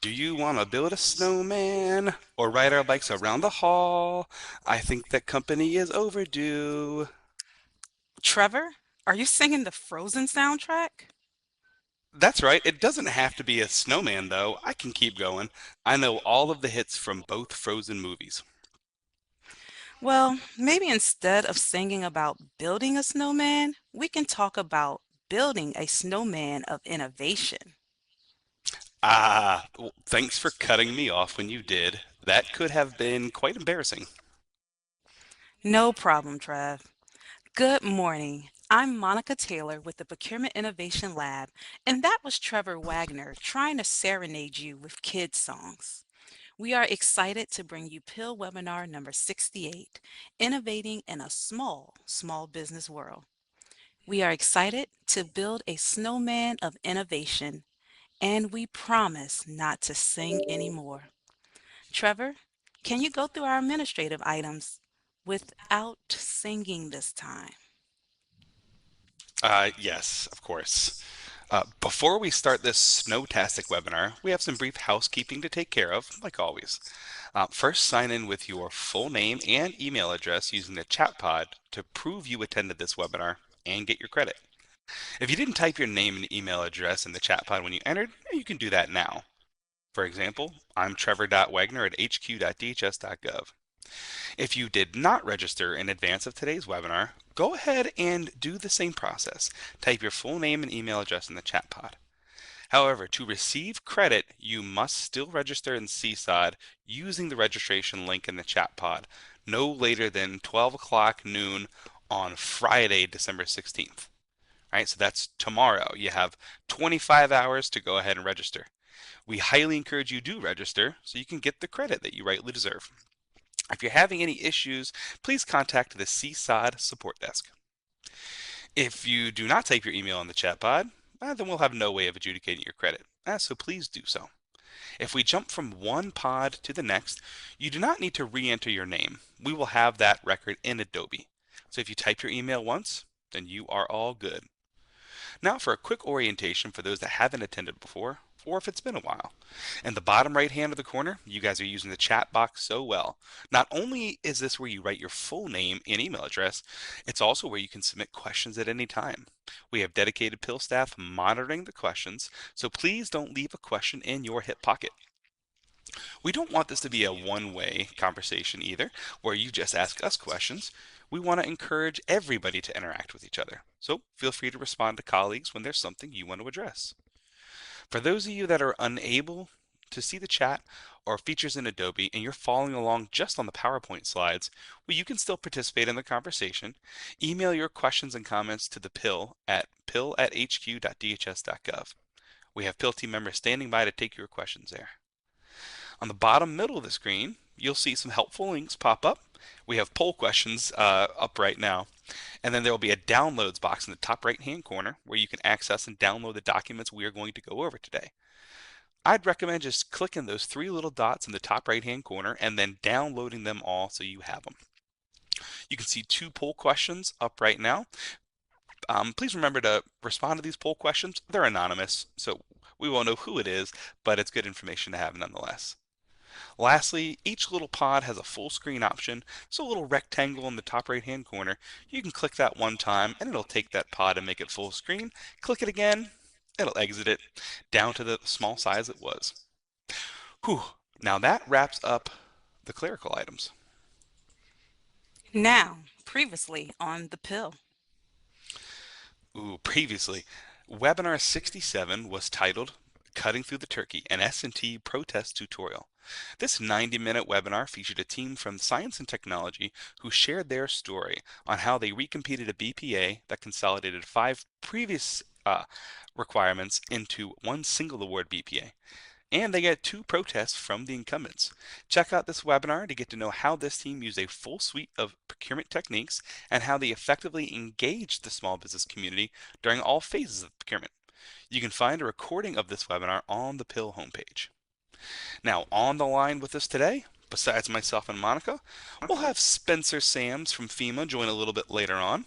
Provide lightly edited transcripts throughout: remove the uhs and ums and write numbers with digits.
Do you want to build a snowman or ride our bikes around the hall? I think that company is overdue. Trevor, are you singing the Frozen soundtrack? That's right, it doesn't have to be a snowman though. I can keep going. I know all of the hits from both Frozen movies. Well, maybe instead of singing about building a snowman, we can talk about building a snowman of innovation. Well, thanks for cutting me off when you did. That could have been quite embarrassing. No problem, Trev. Good morning. I'm Monica Taylor with the Procurement Innovation Lab, and that was Trevor Wagner trying to serenade you with kids' songs. We are excited to bring you PIL webinar number 68, Innovating in a Small Business World. We are excited to build a snowman of innovation, and we promise not to sing anymore. Trevor, can you go through our administrative items without singing this time? Yes, of course. Before we start this Snowtastic webinar, we have some brief housekeeping to take care of, like always. First, sign in with your full name and email address using the chat pod to prove you attended this webinar and get your credit. If you didn't type your name and email address in the chat pod when you entered, you can do that now. For example, I'm trevor.wagner at hq.dhs.gov. If you did not register in advance of today's webinar, go ahead and do the same process. Type your full name and email address in the chat pod. However, to receive credit, you must still register in CSOD using the registration link in the chat pod no later than 12 o'clock noon on Friday, December 16th. All right, so that's tomorrow. You have 25 hours to go ahead and register. We highly encourage you to register so you can get the credit that you rightly deserve. If you're having any issues, please contact the CSOD support desk. If you do not type your email in the chat pod, then we'll have no way of adjudicating your credit, so please do so. If we jump from one pod to the next, you do not need to re-enter your name. We will have that record in Adobe. So if you type your email once, then you are all good. Now for a quick orientation for those that haven't attended before, or if it's been a while. In the bottom right hand of the corner, you guys are using the chat box so well. Not only is this where you write your full name and email address, it's also where you can submit questions at any time. We have dedicated PIL staff monitoring the questions, so please don't leave a question in your hip pocket. We don't want this to be a one-way conversation either, where you just ask us questions. We want to encourage everybody to interact with each other. So feel free to respond to colleagues when there's something you want to address. For those of you that are unable to see the chat or features in Adobe and you're following along just on the PowerPoint slides, well, you can still participate in the conversation. Email your questions and comments to the PIL at pil@hq.dhs.gov. We have PIL team members standing by to take your questions there. On the bottom middle of the screen, you'll see some helpful links pop up. We have poll questions up right now. And then there will be a downloads box in the top right hand corner where you can access and download the documents we are going to go over today. I'd recommend just clicking those three little dots in the top right hand corner and then downloading them all so you have them. You can see two poll questions up right now. Please remember to respond to these poll questions. They're anonymous, so we won't know who it is, but it's good information to have nonetheless. Lastly, each little pod has a full screen option, so a little rectangle in the top right hand corner. You can click that one time and it'll take that pod and make it full screen. Click it again, it'll exit it down to the small size it was. Whew. Now that wraps up the clerical items. Now, previously on the pill. Ooh, previously, webinar 67 was titled Cutting Through the Turkey, an S&T protest tutorial. This 90-minute webinar featured a team from science and technology who shared their story on how they recompeted a BPA that consolidated five previous requirements into one single award BPA. And they get two protests from the incumbents. Check out this webinar to get to know how this team used a full suite of procurement techniques and how they effectively engaged the small business community during all phases of procurement. You can find a recording of this webinar on the PIL homepage. Now, on the line with us today, besides myself and Monica, we'll have Spencer Sams from FEMA join a little bit later on.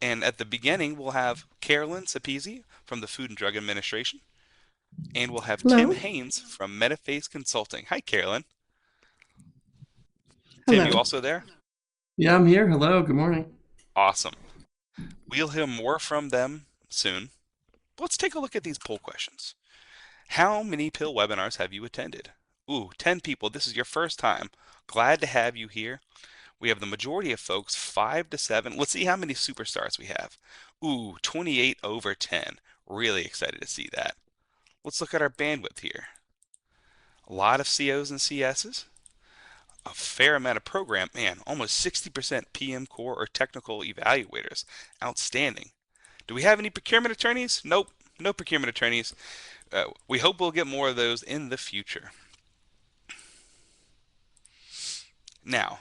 And at the beginning, we'll have Carolyn Sapezi from the Food and Drug Administration. And we'll have Tim Hello. Haynes from Metaphase Consulting. Hi, Carolyn. Tim, you Hello. also there? Yeah, I'm here. Hello. Good morning. Awesome. We'll hear more from them soon. Let's take a look at these poll questions. How many PIL webinars have you attended? Ooh, 10 people. This is your first time. Glad to have you here. We have the majority of folks, 5 to 7. Let's see how many superstars we have. Ooh, 28 over 10. Really excited to see that. Let's look at our bandwidth here. A lot of COs and CSs, a fair amount of program, man, almost 60% PM core or technical evaluators. Outstanding. Do we have any procurement attorneys? Nope, no procurement attorneys. We hope we'll get more of those in the future. Now,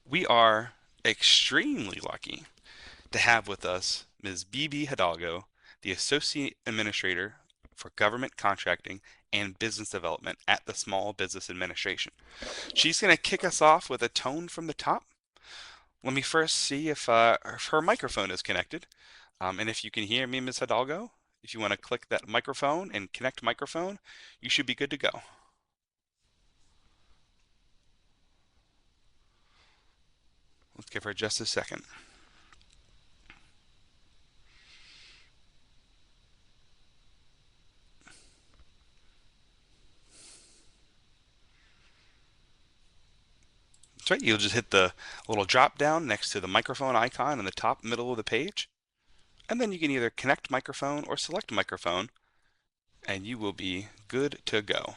we are extremely lucky to have with us Ms. BB Hidalgo, the Associate Administrator for Government Contracting and Business Development at the Small Business Administration. She's going to kick us off with a tone from the top. Let me first see if her microphone is connected. And if you can hear me, Ms. Hidalgo, if you want to click that microphone and connect microphone, you should be good to go. Let's give her just a second. That's right. You'll just hit the little drop down next to the microphone icon in the top middle of the page. And then you can either connect microphone or select microphone, and you will be good to go.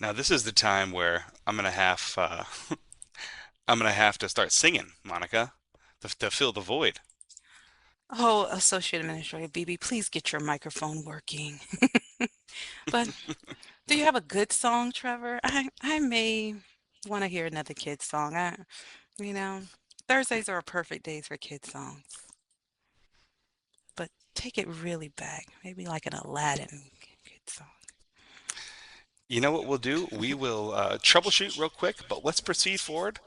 Now this is the time where I'm gonna have to start singing, Monica, to fill the void. Oh, Associate Administrator BB, please get your microphone working. But do you have a good song, Trevor? I may want to hear another kid song. You know, Thursdays are a perfect days for kid songs. But take it really back, maybe like an Aladdin kid song. You know what we'll do? We will troubleshoot real quick, but let's proceed forward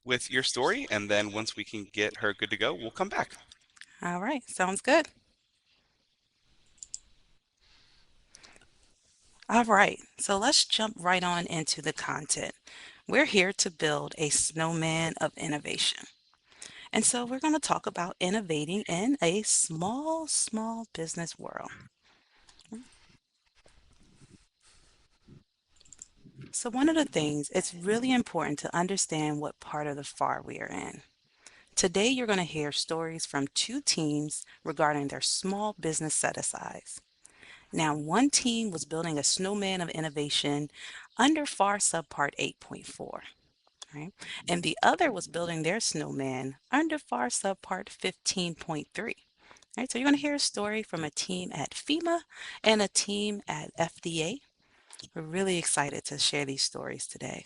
with your story, and then once we can get her good to go, we'll come back. All right, sounds good. All right, so let's jump right on into the content. We're here to build a snowman of innovation. And so we're going to talk about innovating in a small business world. So, one of the things, it's really important to understand what part of the FAR we are in. Today, you're going to hear stories from two teams regarding their small business set asides. Now, one team was building a snowman of innovation under FAR subpart 8.4, right? And the other was building their snowman under FAR subpart 15.3. Right, so you're going to hear a story from a team at FEMA and a team at FDA. We're really excited to share these stories today.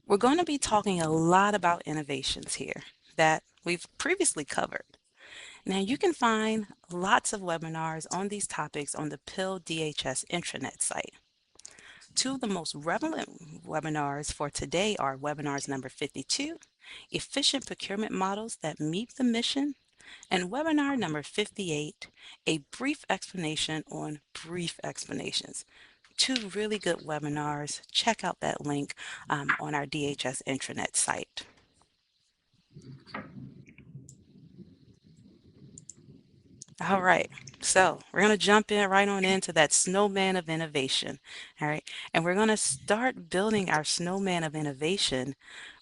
We're going to be talking a lot about innovations here that we've previously covered. Now, you can find lots of webinars on these topics on the PIL DHS intranet site. Two of the most relevant webinars for today are webinars number 52, Efficient Procurement Models That Meet the Mission, and webinar number 58, A Brief Explanation on Brief Explanations. Two really good webinars. Check out that link on our DHS intranet site. All right, so we're going to jump in right on into that snowman of innovation. All right, and we're going to start building our snowman of innovation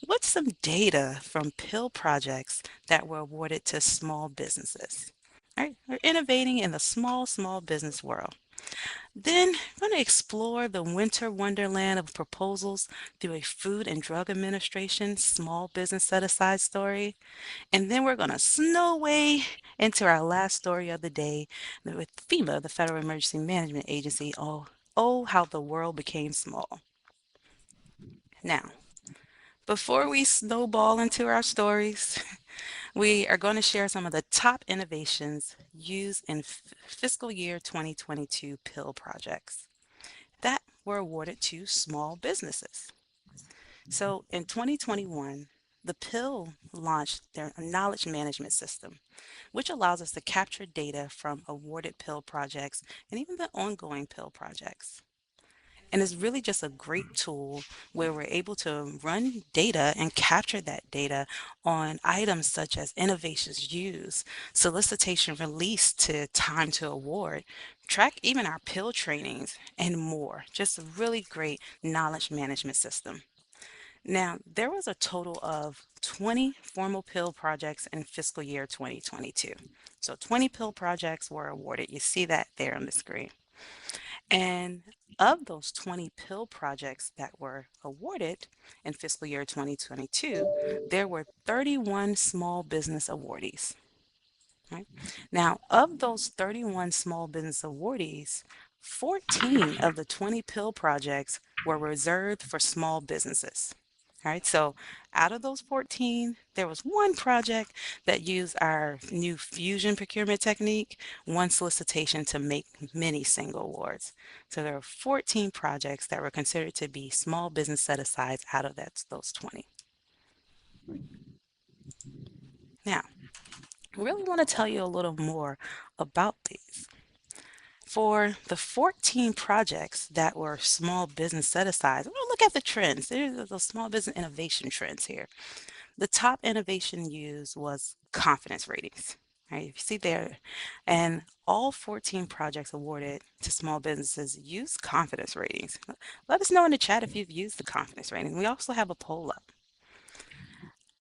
with some data from PIL projects that were awarded to small businesses. All right, we're innovating in the small business world. Then we're going to explore the winter wonderland of proposals through a Food and Drug Administration small business set aside story. And then we're going to snow way into our last story of the day with FEMA, the Federal Emergency Management Agency. Oh, how the world became small. Now, before we snowball into our stories, we are going to share some of the top innovations used in fiscal year 2022 PIL projects that were awarded to small businesses. So in 2021, the PIL launched their knowledge management system, which allows us to capture data from awarded PIL projects and even the ongoing PIL projects. And it's really just a great tool where we're able to run data and capture that data on items such as innovations used, solicitation released to time to award, track even our PIL trainings, and more. Just a really great knowledge management system. Now, there was a total of 20 formal PIL projects in fiscal year 2022. So 20 PIL projects were awarded. You see that there on the screen. And of those 20 PIL projects that were awarded in fiscal year 2022, there were 31 small business awardees. Right? Now, of those 31 small business awardees, 14 of the 20 PIL projects were reserved for small businesses. All right, so out of those 14, there was one project that used our new fusion procurement technique, one solicitation to make many single awards. So there were 14 projects that were considered to be small business set-asides out of those 20. Now, I really want to tell you a little more about these. For the 14 projects that were small business set-asides, we're going to look at the trends. There's those small business innovation trends here. The top innovation used was confidence ratings. Right, you see there, and all 14 projects awarded to small businesses use confidence ratings. Let us know in the chat if you've used the confidence rating. We also have a poll up.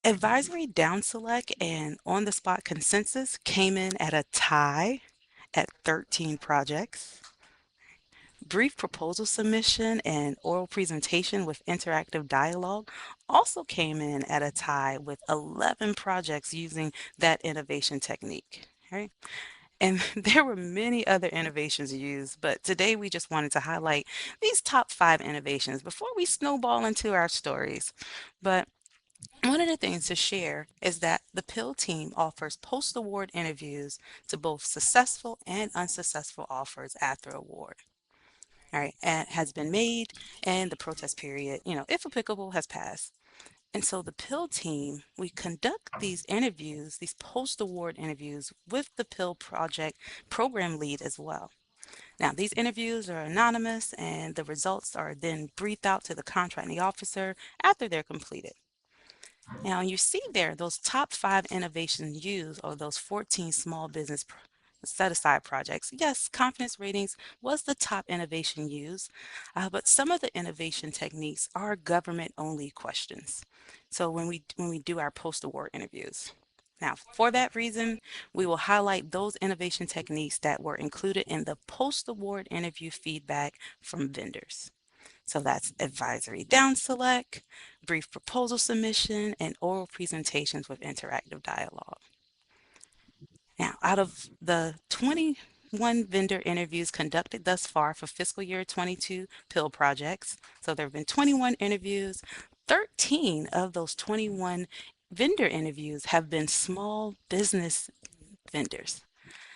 Advisory down select and on the spot consensus came in at a tie at 13 projects. Brief proposal submission and oral presentation with interactive dialogue also came in at a tie with 11 projects using that innovation technique. Right? And there were many other innovations used, but today we just wanted to highlight these top 5 innovations before we snowball into our stories. But one of the things to share is that the PIL team offers post-award interviews to both successful and unsuccessful offers after award. All right, and has been made, and the protest period, if applicable, has passed. And so the PIL team, we conduct these interviews, these post-award interviews with the PIL project program lead as well. Now, these interviews are anonymous and the results are then briefed out to the contracting officer after they're completed. Now, you see there, those top 5 innovations used are those 14 small business set aside projects. Yes, confidence ratings was the top innovation used, but some of the innovation techniques are government only questions. So when we do our post award interviews. Now, for that reason, we will highlight those innovation techniques that were included in the post award interview feedback from vendors. So that's advisory down select, brief proposal submission, and oral presentations with interactive dialogue. Now, out of the 21 vendor interviews conducted thus far for fiscal year 22 PIL projects, so there have been 21 interviews, 13 of those 21 vendor interviews have been small business vendors.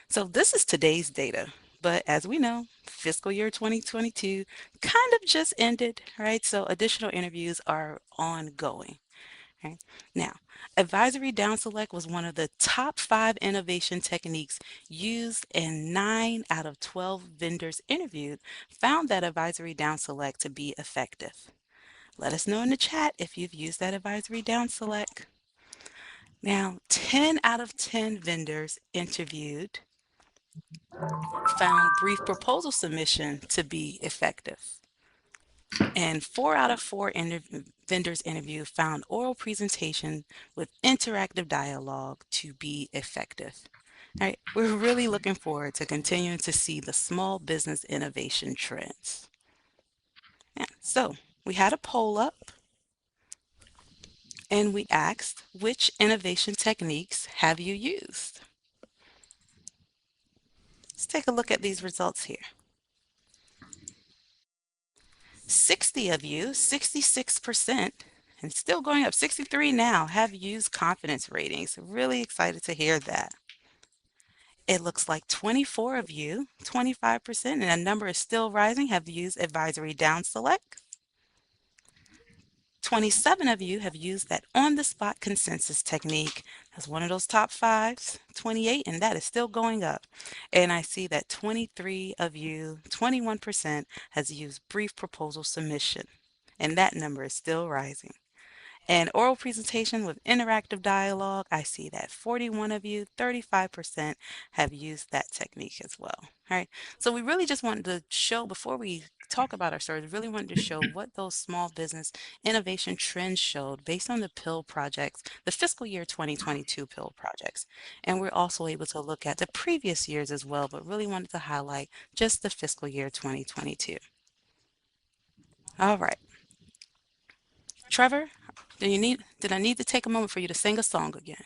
So this is today's data. But as we know, fiscal year 2022 kind of just ended, right? So additional interviews are ongoing. Okay. Now, advisory down select was one of the top 5 innovation techniques used, and 9 out of 12 vendors interviewed found that advisory down select to be effective. Let us know in the chat if you've used that advisory down select. Now, 10 out of 10 vendors interviewed found brief proposal submission to be effective. And 4 out of 4 vendors interviewed found oral presentation with interactive dialogue to be effective. All right, we're really looking forward to continuing to see the small business innovation trends. Yeah, so we had a poll up and we asked, which innovation techniques have you used? Let's take a look at these results here. 60 of you, 66%, and still going up, 63 now, have used confidence ratings. Really excited to hear that. It looks like 24 of you, 25%, and that number is still rising, have used advisory down select. 27 of you have used that on-the-spot consensus technique. That's one of those top fives, 28, and that is still going up. And I see that 23 of you, 21%, has used brief proposal submission, and that number is still rising. And oral presentation with interactive dialogue, I see that 41 of you, 35% have used that technique as well. All right. So we really just wanted to show before we talk about our stories, really wanted to show what those small business innovation trends showed based on the PIL projects, the fiscal year 2022 PIL projects. And we're also able to look at the previous years as well, but really wanted to highlight just the fiscal year 2022. All right. Trevor, did I need to take a moment for you to sing a song again?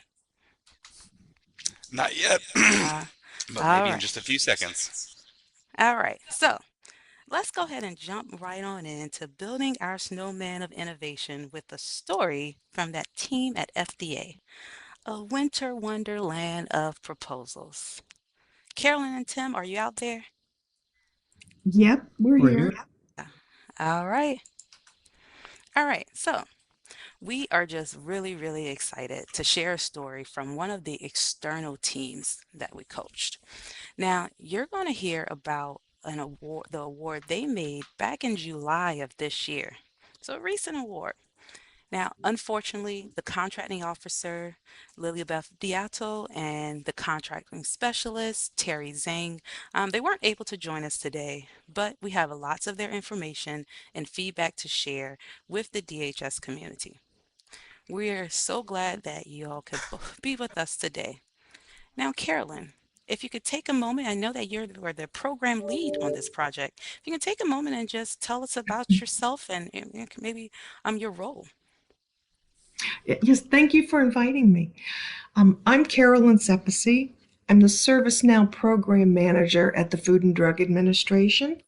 Not yet, Uh, but all maybe in right. just a few seconds. All right. So let's go ahead and jump right on into building our snowman of innovation with a story from that team at FDA, a winter wonderland of proposals. Carolyn and Tim, are you out there? Yep, we're We're here. here. Yeah. All right. All right. So we are just really, really excited to share a story from one of the external teams that we coached. Now, you're going to hear about an award, the award they made back in July of this year. So, a recent award. Now, unfortunately, the contracting officer, Lilibeth Diato, and the contracting specialist, Terry Zhang, they weren't able to join us today, but we have lots of their information and feedback to share with the DHS community. We're so glad that you all could be with us today. Now, Carolyn, if you could take a moment, I know that were the program lead on this project. If you can take a moment and just tell us about yourself and maybe your role. Yes, thank you for inviting me. I'm Carolyn Sepisi. I'm the ServiceNow Program Manager at the Food and Drug Administration.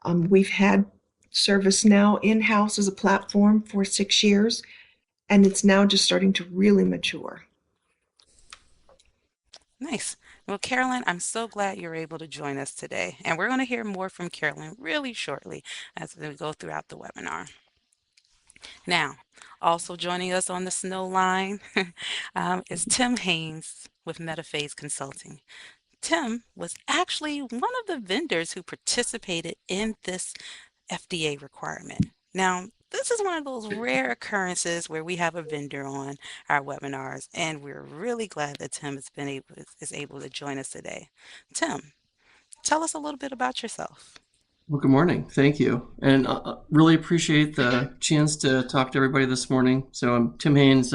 We've had ServiceNow in-house as a platform for 6 years, and it's now just starting to really mature. Nice. Well, Carolyn, I'm so glad you're able to join us today. And we're going to hear more from Carolyn really shortly as we go throughout the webinar. Now, also joining us on the snow line is Tim Haynes with Metaphase Consulting. Tim was actually one of the vendors who participated in this FDA requirement. Now, this is one of those rare occurrences where we have a vendor on our webinars, and we're really glad that Tim is able to join us today. Tim, tell us a little bit about yourself. Well, good morning. Thank you. And really appreciate the chance to talk to everybody this morning. So I'm Tim Haynes,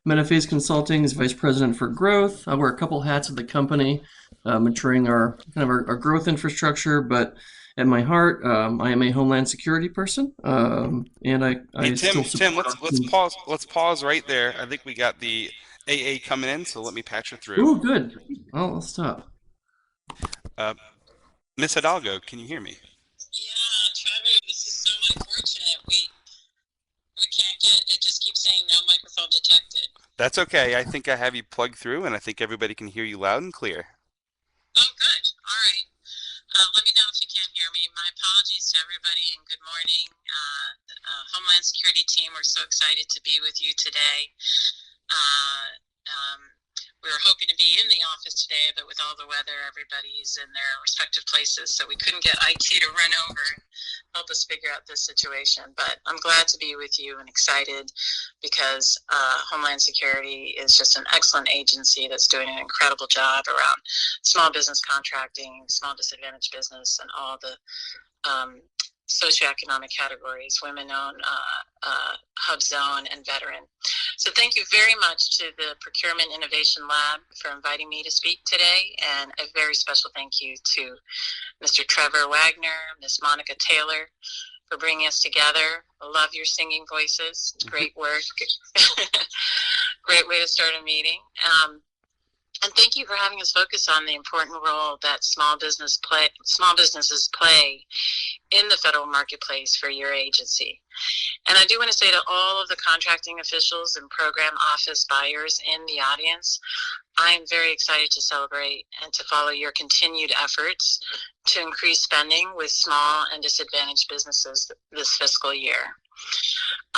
Metaphase Consulting is Vice President for Growth. I wear a couple hats at the company, maturing our our growth infrastructure, but at my heart, I am a Homeland Security person, and I Hey still Tim, support our let's team. pause right there. I think we got the AA coming in, so let me patch her through. Ooh, good. Well, I'll stop. Uh, Miss Hidalgo, can you hear me? Yeah, Trevor, this is so unfortunate. We can't get it. Just keeps saying no microphone detected. That's okay. I think I have you plugged through, and I think everybody can hear you loud and clear. Oh, good. All right. Let me know if you can't hear me. My apologies to everybody, and good morning. Homeland Security team, we're so excited to be with you today. Uh, we were hoping to be in the office today, but with all the weather, everybody's in their respective places, so we couldn't get IT to run over and help us figure out this situation. But I'm glad to be with you and excited because Homeland Security is just an excellent agency that's doing an incredible job around small business contracting, small disadvantaged business, and all the socioeconomic categories, women-owned, hub zone, and veteran. So thank you very much to the Procurement Innovation Lab for inviting me to speak today, and a very special thank you to Mr. Trevor Wagner, Miss Monica Taylor, for bringing us together. I love your singing voices. Great work. Great way to start a meeting. And thank you for having us focus on the important role that small businesses play in the federal marketplace for your agency. And I do want to say to all of the contracting officials and program office buyers in the audience, I am very excited to celebrate and to follow your continued efforts to increase spending with small and disadvantaged businesses this fiscal year.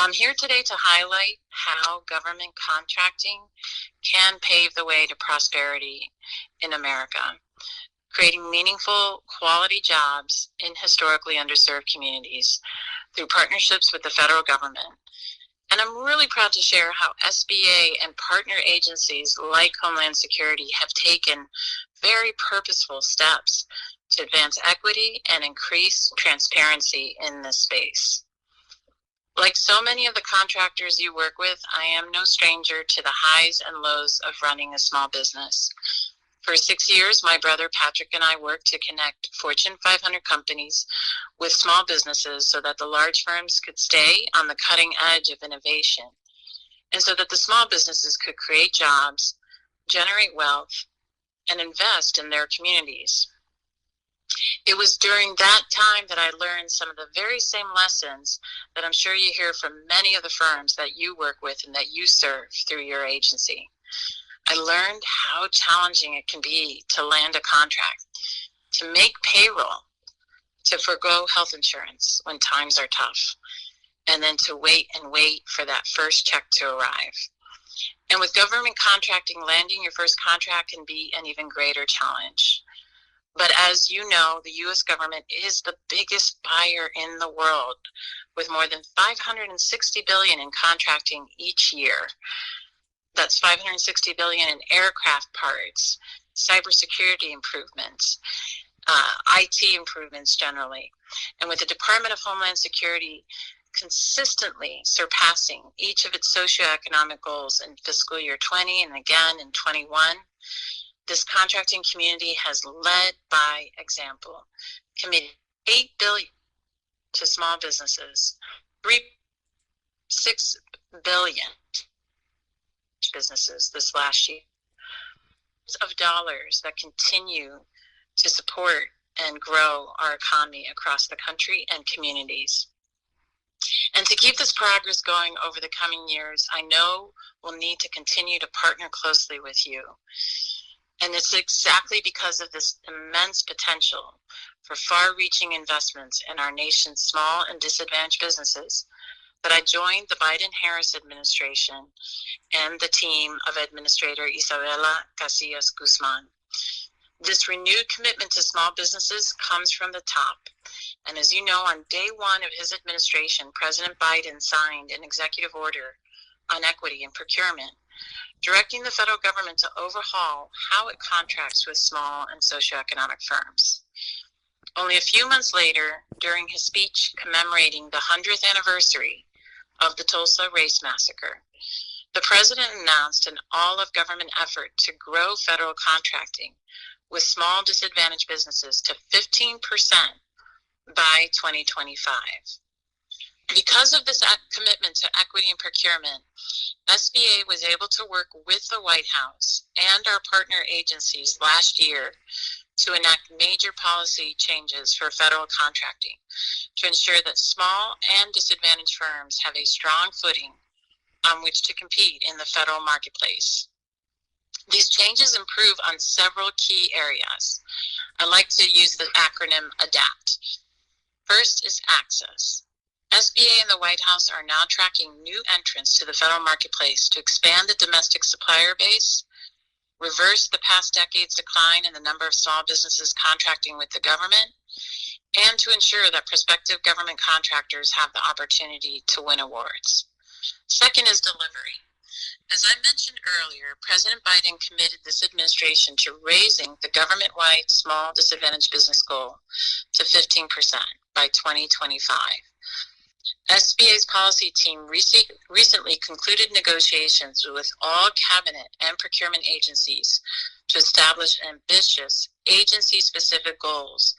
I'm here today to highlight how government contracting can pave the way to prosperity in America, creating meaningful, quality jobs in historically underserved communities through partnerships with the federal government. And I'm really proud to share how SBA and partner agencies like Homeland Security have taken very purposeful steps to advance equity and increase transparency in this space. Like so many of the contractors you work with, I am no stranger to the highs and lows of running a small business. For 6 years, my brother Patrick and I worked to connect Fortune 500 companies with small businesses so that the large firms could stay on the cutting edge of innovation, and so that the small businesses could create jobs, generate wealth, and invest in their communities. It was during that time that I learned some of the very same lessons that I'm sure you hear from many of the firms that you work with and that you serve through your agency. I learned how challenging it can be to land a contract, to make payroll, to forgo health insurance when times are tough, and then to wait and wait for that first check to arrive. And with government contracting, landing your first contract can be an even greater challenge. But as you know, the U.S. government is the biggest buyer in the world, with more than $560 billion in contracting each year. That's $560 billion in aircraft parts, cybersecurity improvements, IT improvements generally. And with the Department of Homeland Security consistently surpassing each of its socioeconomic goals in fiscal year 20 and again in 21, this contracting community has led by example, committed $8 billion to small businesses, $6 billion businesses this last year, of dollars that continue to support and grow our economy across the country and communities. And to keep this progress going over the coming years, I know we'll need to continue to partner closely with you. And it's exactly because of this immense potential for far-reaching investments in our nation's small and disadvantaged businesses that I joined the Biden-Harris administration and the team of Administrator Isabela Casillas Guzman. This renewed commitment to small businesses comes from the top. And as you know, on day one of his administration, President Biden signed an executive order on equity and procurement, directing the federal government to overhaul how it contracts with small and socioeconomic firms. Only a few months later, during his speech commemorating the 100th anniversary of the Tulsa Race Massacre, the president announced an all-of-government effort to grow federal contracting with small disadvantaged businesses to 15% by 2025. Because of this commitment to equity and procurement, SBA was able to work with the White House and our partner agencies last year to enact major policy changes for federal contracting to ensure that small and disadvantaged firms have a strong footing on which to compete in the federal marketplace. These changes improve on several key areas. I like to use the acronym ADAPT. First is access. SBA and the White House are now tracking new entrants to the federal marketplace to expand the domestic supplier base, reverse the past decade's decline in the number of small businesses contracting with the government, and to ensure that prospective government contractors have the opportunity to win awards. Second is delivery. As I mentioned earlier, President Biden committed this administration to raising the government-wide small disadvantaged business goal to 15% by 2025. SBA's policy team recently concluded negotiations with all cabinet and procurement agencies to establish ambitious agency-specific goals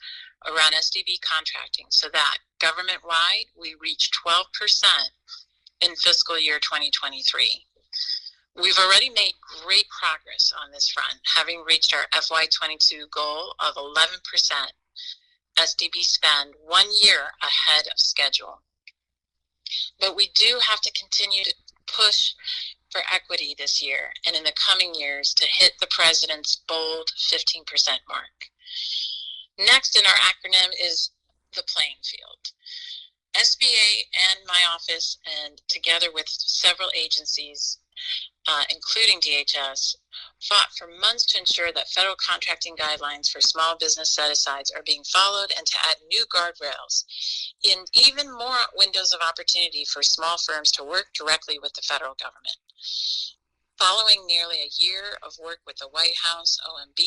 around SDB contracting so that government-wide we reach 12% in fiscal year 2023. We've already made great progress on this front, having reached our FY22 goal of 11% SDB spend 1 year ahead of schedule. But we do have to continue to push for equity this year and in the coming years to hit the president's bold 15% mark. Next in our acronym is the playing field. SBA and my office, and together with several agencies, including DHS, fought for months to ensure that federal contracting guidelines for small business set-asides are being followed and to add new guardrails and even more windows of opportunity for small firms to work directly with the federal government. Following nearly a year of work with the White House, OMB,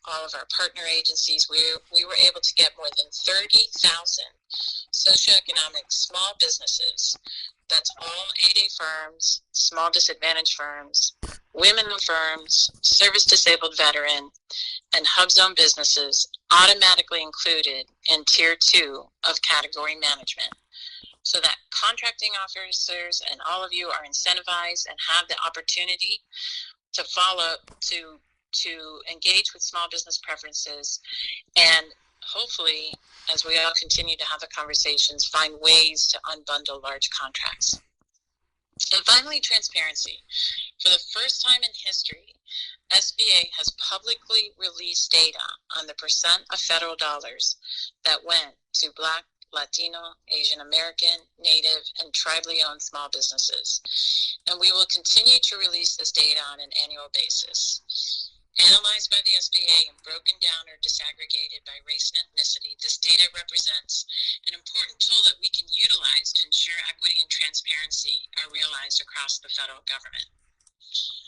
all of our partner agencies, we were able to get more than 30,000 socioeconomic small businesses. That's all 8A firms, small disadvantaged firms, women-owned firms, service-disabled veteran, and hub zone businesses automatically included in Tier 2 of category management, so that contracting officers and all of you are incentivized and have the opportunity to follow, to engage with small business preferences, and hopefully, as we all continue to have the conversations, find ways to unbundle large contracts. And finally, transparency. For the first time in history, SBA has publicly released data on the percent of federal dollars that went to Black, Latino, Asian American, Native, and tribally owned small businesses. And we will continue to release this data on an annual basis. Analyzed by the SBA and broken down or disaggregated by race and ethnicity, this data represents an important tool that we can utilize to ensure equity and transparency are realized across the federal government.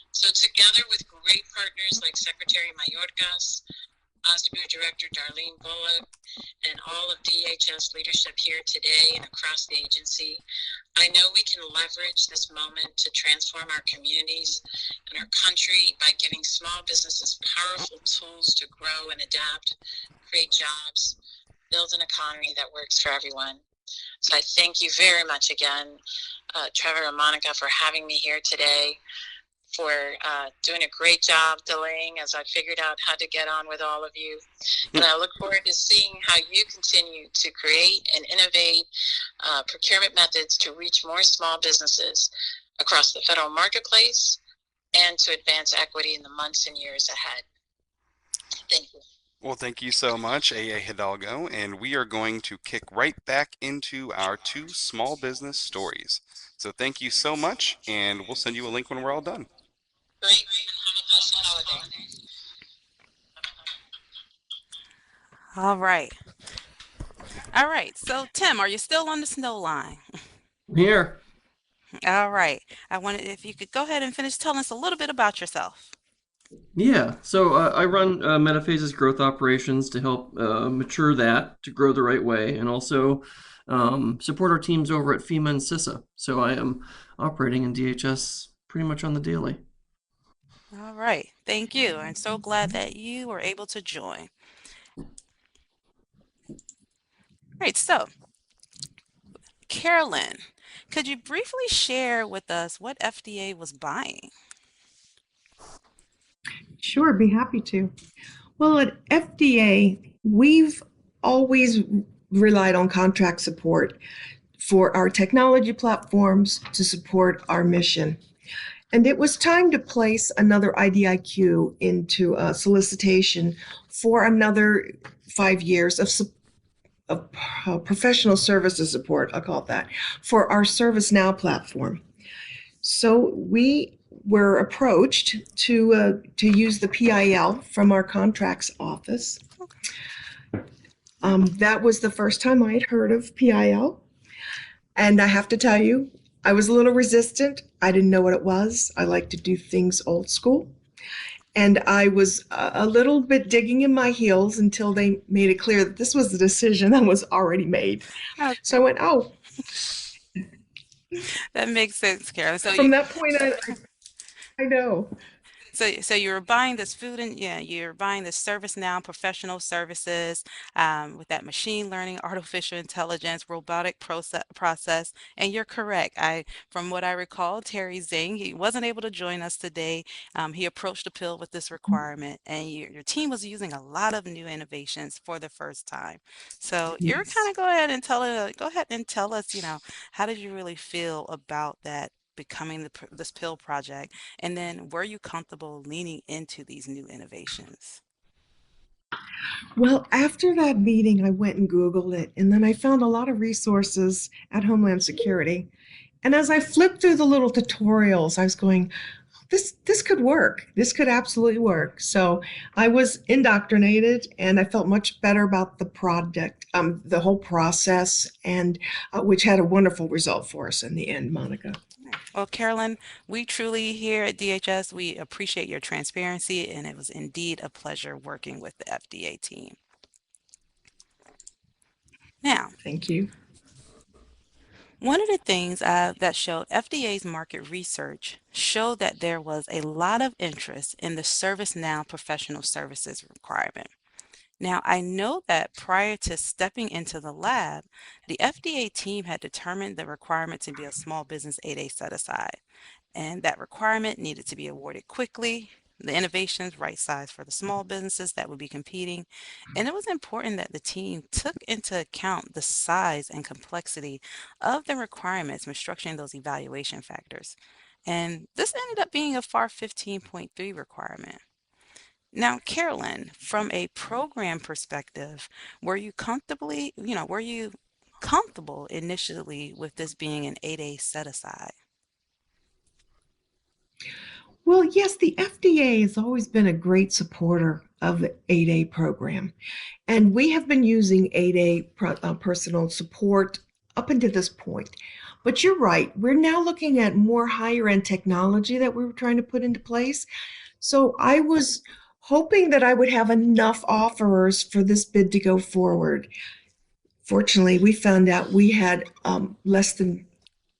So together with great partners like Secretary Mayorkas, OSDBU Director Darlene Bullock, and all of DHS leadership here today and across the agency, I know we can leverage this moment to transform our communities and our country by giving small businesses powerful tools to grow and adapt, create jobs, build an economy that works for everyone. So I thank you very much again, Trevor and Monica, for having me here today, for doing a great job delaying as I figured out how to get on with all of you. And I look forward to seeing how you continue to create and innovate procurement methods to reach more small businesses across the federal marketplace and to advance equity in the months and years ahead. Thank you. Well, thank you so much, A.A. Hidalgo, and we are going to kick right back into our two small business stories. So thank you so much, and we'll send you a link when we're all done. Great, and have a blessed holiday. All right. All right. So, Tim, are you still on the snow line? Here. All right. I wanted if you could go ahead and finish telling us a little bit about yourself. Yeah, so I run Metaphase's growth operations to help mature that to grow the right way, and also support our teams over at FEMA and CISA. So I am operating in DHS pretty much on the daily. All right. Thank you. I'm so glad that you were able to join. All right. So, Carolyn, could you briefly share with us what FDA was buying? Sure, be happy to. Well, at FDA, we've always relied on contract support for our technology platforms to support our mission. And it was time to place another IDIQ into a solicitation for another 5 years of professional services support, I'll call it that, for our ServiceNow platform. So we were approached to use the PIL from our contracts office. That was the first time I had heard of PIL. And I have to tell you, I was a little resistant. I didn't know what it was. I like to do things old school. And I was a little bit digging in my heels until they made it clear that this was the decision that was already made. Okay. So I went, oh. That makes sense, Carolyn. So From that point on, I know. So you were buying this food and yeah, you're buying this ServiceNow professional services with that machine learning, artificial intelligence, robotic process. And you're correct. From what I recall, Terry Zing, he wasn't able to join us today. He approached the PIL with this requirement, and your team was using a lot of new innovations for the first time. So you're kind Yes. of go ahead and tell us, how did you really feel about that becoming this PIL project? And then were you comfortable leaning into these new innovations? Well, after that meeting, I went and Googled it, and then I found a lot of resources at Homeland Security. And as I flipped through the little tutorials, I was going, this could work. This could absolutely work. So I was indoctrinated, and I felt much better about the project, the whole process, and which had a wonderful result for us in the end, Monica. Well, Carolyn, we truly here at DHS, we appreciate your transparency, and it was indeed a pleasure working with the FDA team. Now, Thank you. one of the things that showed FDA's market research showed that there was a lot of interest in the ServiceNow professional services requirement. Now, I know that prior to stepping into the lab, the FDA team had determined the requirement to be a small business 8A set aside, and that requirement needed to be awarded quickly. The innovations right size for the small businesses that would be competing. And it was important that the team took into account the size and complexity of the requirements when structuring those evaluation factors. And this ended up being a FAR 15.3 requirement. Now, Carolyn, from a program perspective, were you comfortable initially with this being an 8A set aside? Well, yes, the FDA has always been a great supporter of the 8A program. And we have been using 8A personal support up until this point. But you're right, we're now looking at more higher end technology that we were trying to put into place. So I was hoping that I would have enough offerers for this bid to go forward. Fortunately, we found out we had less than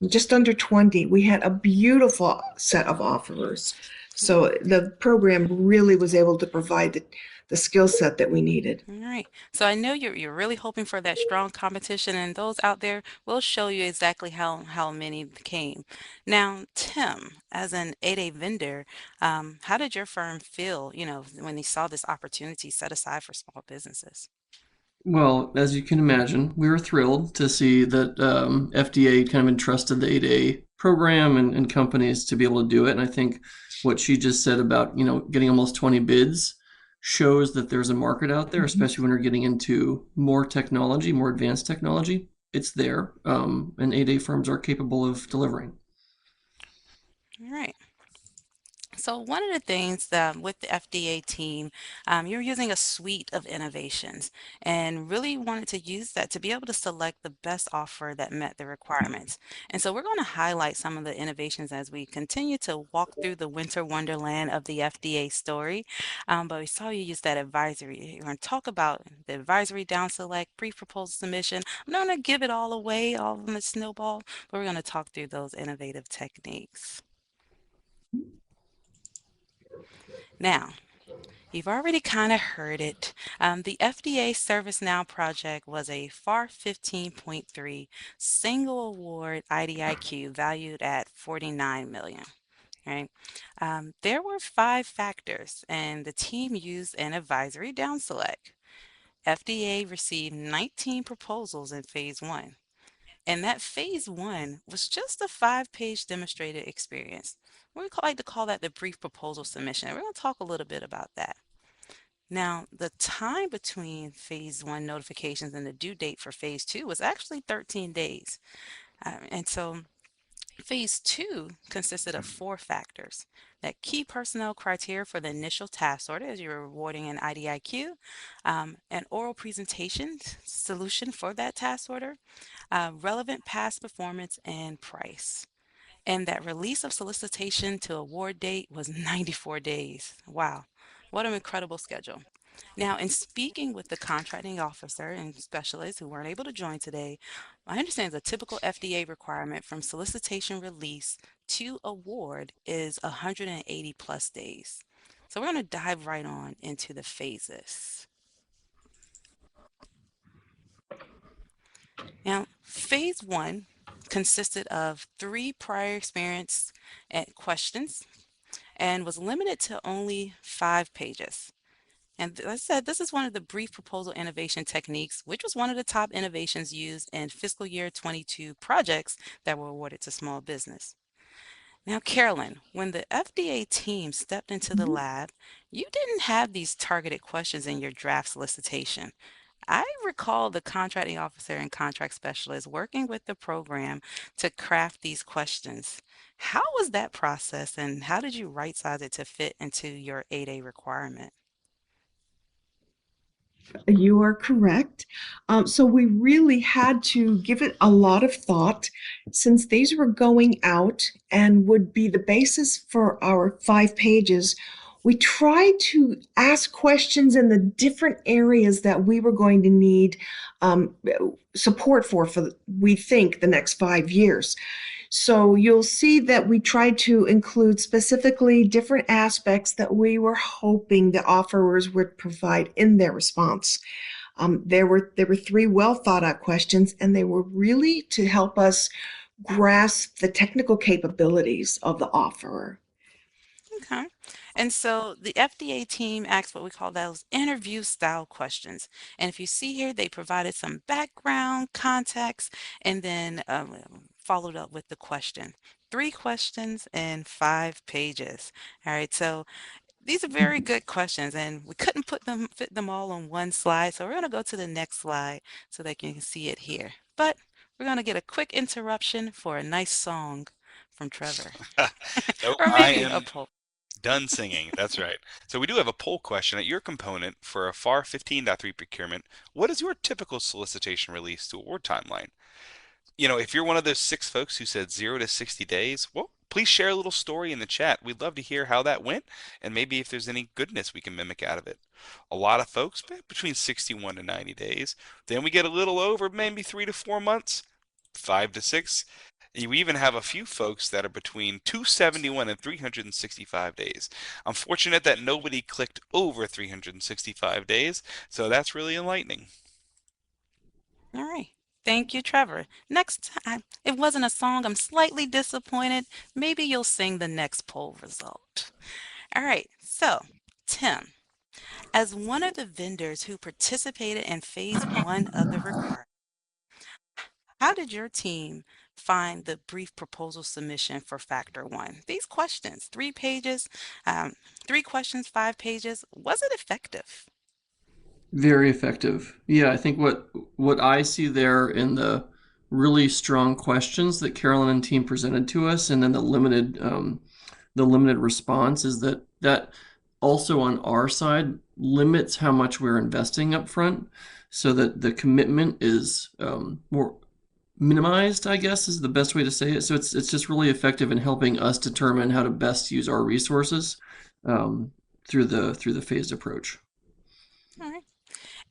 just under 20. We had a beautiful set of offerers. So the program really was able to provide the skill set that we needed. All right. So I know you're really hoping for that strong competition, and those out there will show you exactly how many came. Now, Tim, as an 8A vendor, how did your firm feel, when they saw this opportunity set aside for small businesses? Well, as you can imagine, we were thrilled to see that FDA kind of entrusted the 8A program and companies to be able to do it. And I think what she just said about, getting almost 20 bids shows that there's a market out there, Mhm. especially when you're getting into more technology, more advanced technology. It's there, and 8A firms are capable of delivering. All right. So one of the things that with the FDA team, you're using a suite of innovations and really wanted to use that to be able to select the best offer that met the requirements. And so we're going to highlight some of the innovations as we continue to walk through the winter wonderland of the FDA story. But we saw you use that advisory. We're going to talk about the advisory down select, pre-proposal submission. I'm not going to give it all away, all in the snowball, but we're going to talk through those innovative techniques. Now, you've already kind of heard it. The FDA ServiceNow project was a FAR 15.3 single award IDIQ valued at 49 million. Right? There were 5 factors, and the team used an advisory down select. FDA received 19 proposals in phase one. And that phase one was just a 5-page demonstrated experience. Like to call that the brief proposal submission. We're going to talk a little bit about that. Now, the time between phase one notifications and the due date for phase two was actually 13 days. And so phase two consisted of 4 factors: that key personnel criteria for the initial task order as you're awarding an IDIQ, an oral presentation solution for that task order, relevant past performance, and price. And that release of solicitation to award date was 94 days. Wow, what an incredible schedule. Now, in speaking with the contracting officer and specialists who weren't able to join today, I understand the typical FDA requirement from solicitation release to award is 180 plus days. So we're going to dive right on into the phases. Now, phase one consisted of 3 prior experience questions and was limited to only 5 pages. And as I said, this is one of the brief proposal innovation techniques, which was one of the top innovations used in fiscal year 22 projects that were awarded to small business. Now, Carolyn, when the FDA team stepped into the Mhm. lab, you didn't have these targeted questions in your draft solicitation. I recall the contracting officer and contract specialist working with the program to craft these questions. How was that process and how did you right size it to fit into your 8A requirement? You are correct. So we really had to give it a lot of thought since these were going out and would be the basis for our 5 pages. We tried to ask questions in the different areas that we were going to need um, support for, we think, the next 5 years. So you'll see that we tried to include specifically different aspects that we were hoping the offerers would provide in their response. There were 3 well thought out questions, and they were really to help us grasp the technical capabilities of the offerer. Okay. And so the FDA team asked what we call those interview style questions. And if you see here, they provided some background context and then followed up with the question. 3 questions and 5 pages. All right. So these are very good questions, and we couldn't fit them all on one slide. So we're going to go to the next slide so that you can see it here. But we're going to get a quick interruption for a nice song from Trevor, Nope, or I maybe a am poem. done singing. That's right. So we do have a poll question at your component for a FAR 15.3 procurement. What is your typical solicitation release to award timeline? If you're one of those 6 folks who said 0 to 60 days, well, please share a little story in the chat. We'd love to hear how that went and maybe if there's any goodness we can mimic out of it. A lot of folks, between 61 to 90 days. Then we get a little over, maybe 3 to 4 months, 5 to 6. You even have a few folks that are between 271 and 365 days. I'm fortunate that nobody clicked over 365 days, so that's really enlightening. All right. Thank you, Trevor. Next time, it wasn't a song. I'm slightly disappointed. Maybe you'll sing the next poll result. All right. So, Tim, as one of the vendors who participated in phase 1 of the requirement, how did your team find the brief proposal submission for Factor 1? These questions, 3 pages, um, 3 questions, 5 pages. Was it effective? Very effective. Yeah, I think what I see there in the really strong questions that Carolyn and team presented to us, and then the limited response is that also on our side limits how much we're investing up front, so that the commitment is more minimized, I guess is the best way to say it. So it's just really effective in helping us determine how to best use our resources um, through the phased approach. All right.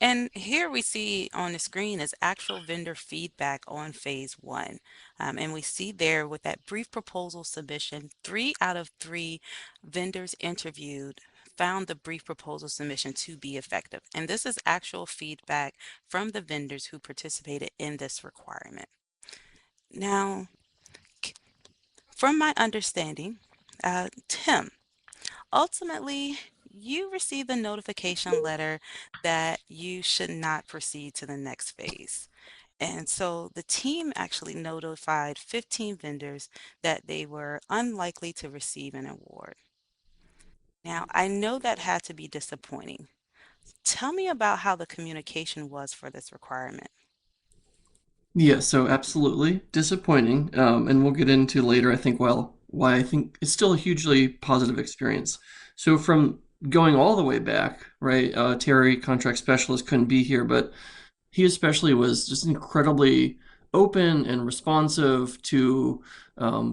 And here we see on the screen is actual vendor feedback on phase 1. And we see there with that brief proposal submission, 3 out of 3 vendors interviewed found the brief proposal submission to be effective. And this is actual feedback from the vendors who participated in this requirement. Now, from my understanding, Tim, ultimately, you received a notification letter that you should not proceed to the next phase. And so the team actually notified 15 vendors that they were unlikely to receive an award. Now, I know that had to be disappointing. Tell me about how the communication was for this requirement. Yeah, so absolutely disappointing, and we'll get into later. I think why I think it's still a hugely positive experience. So from going all the way back, right? Terry, contract specialist, couldn't be here, but he especially was just incredibly open and responsive to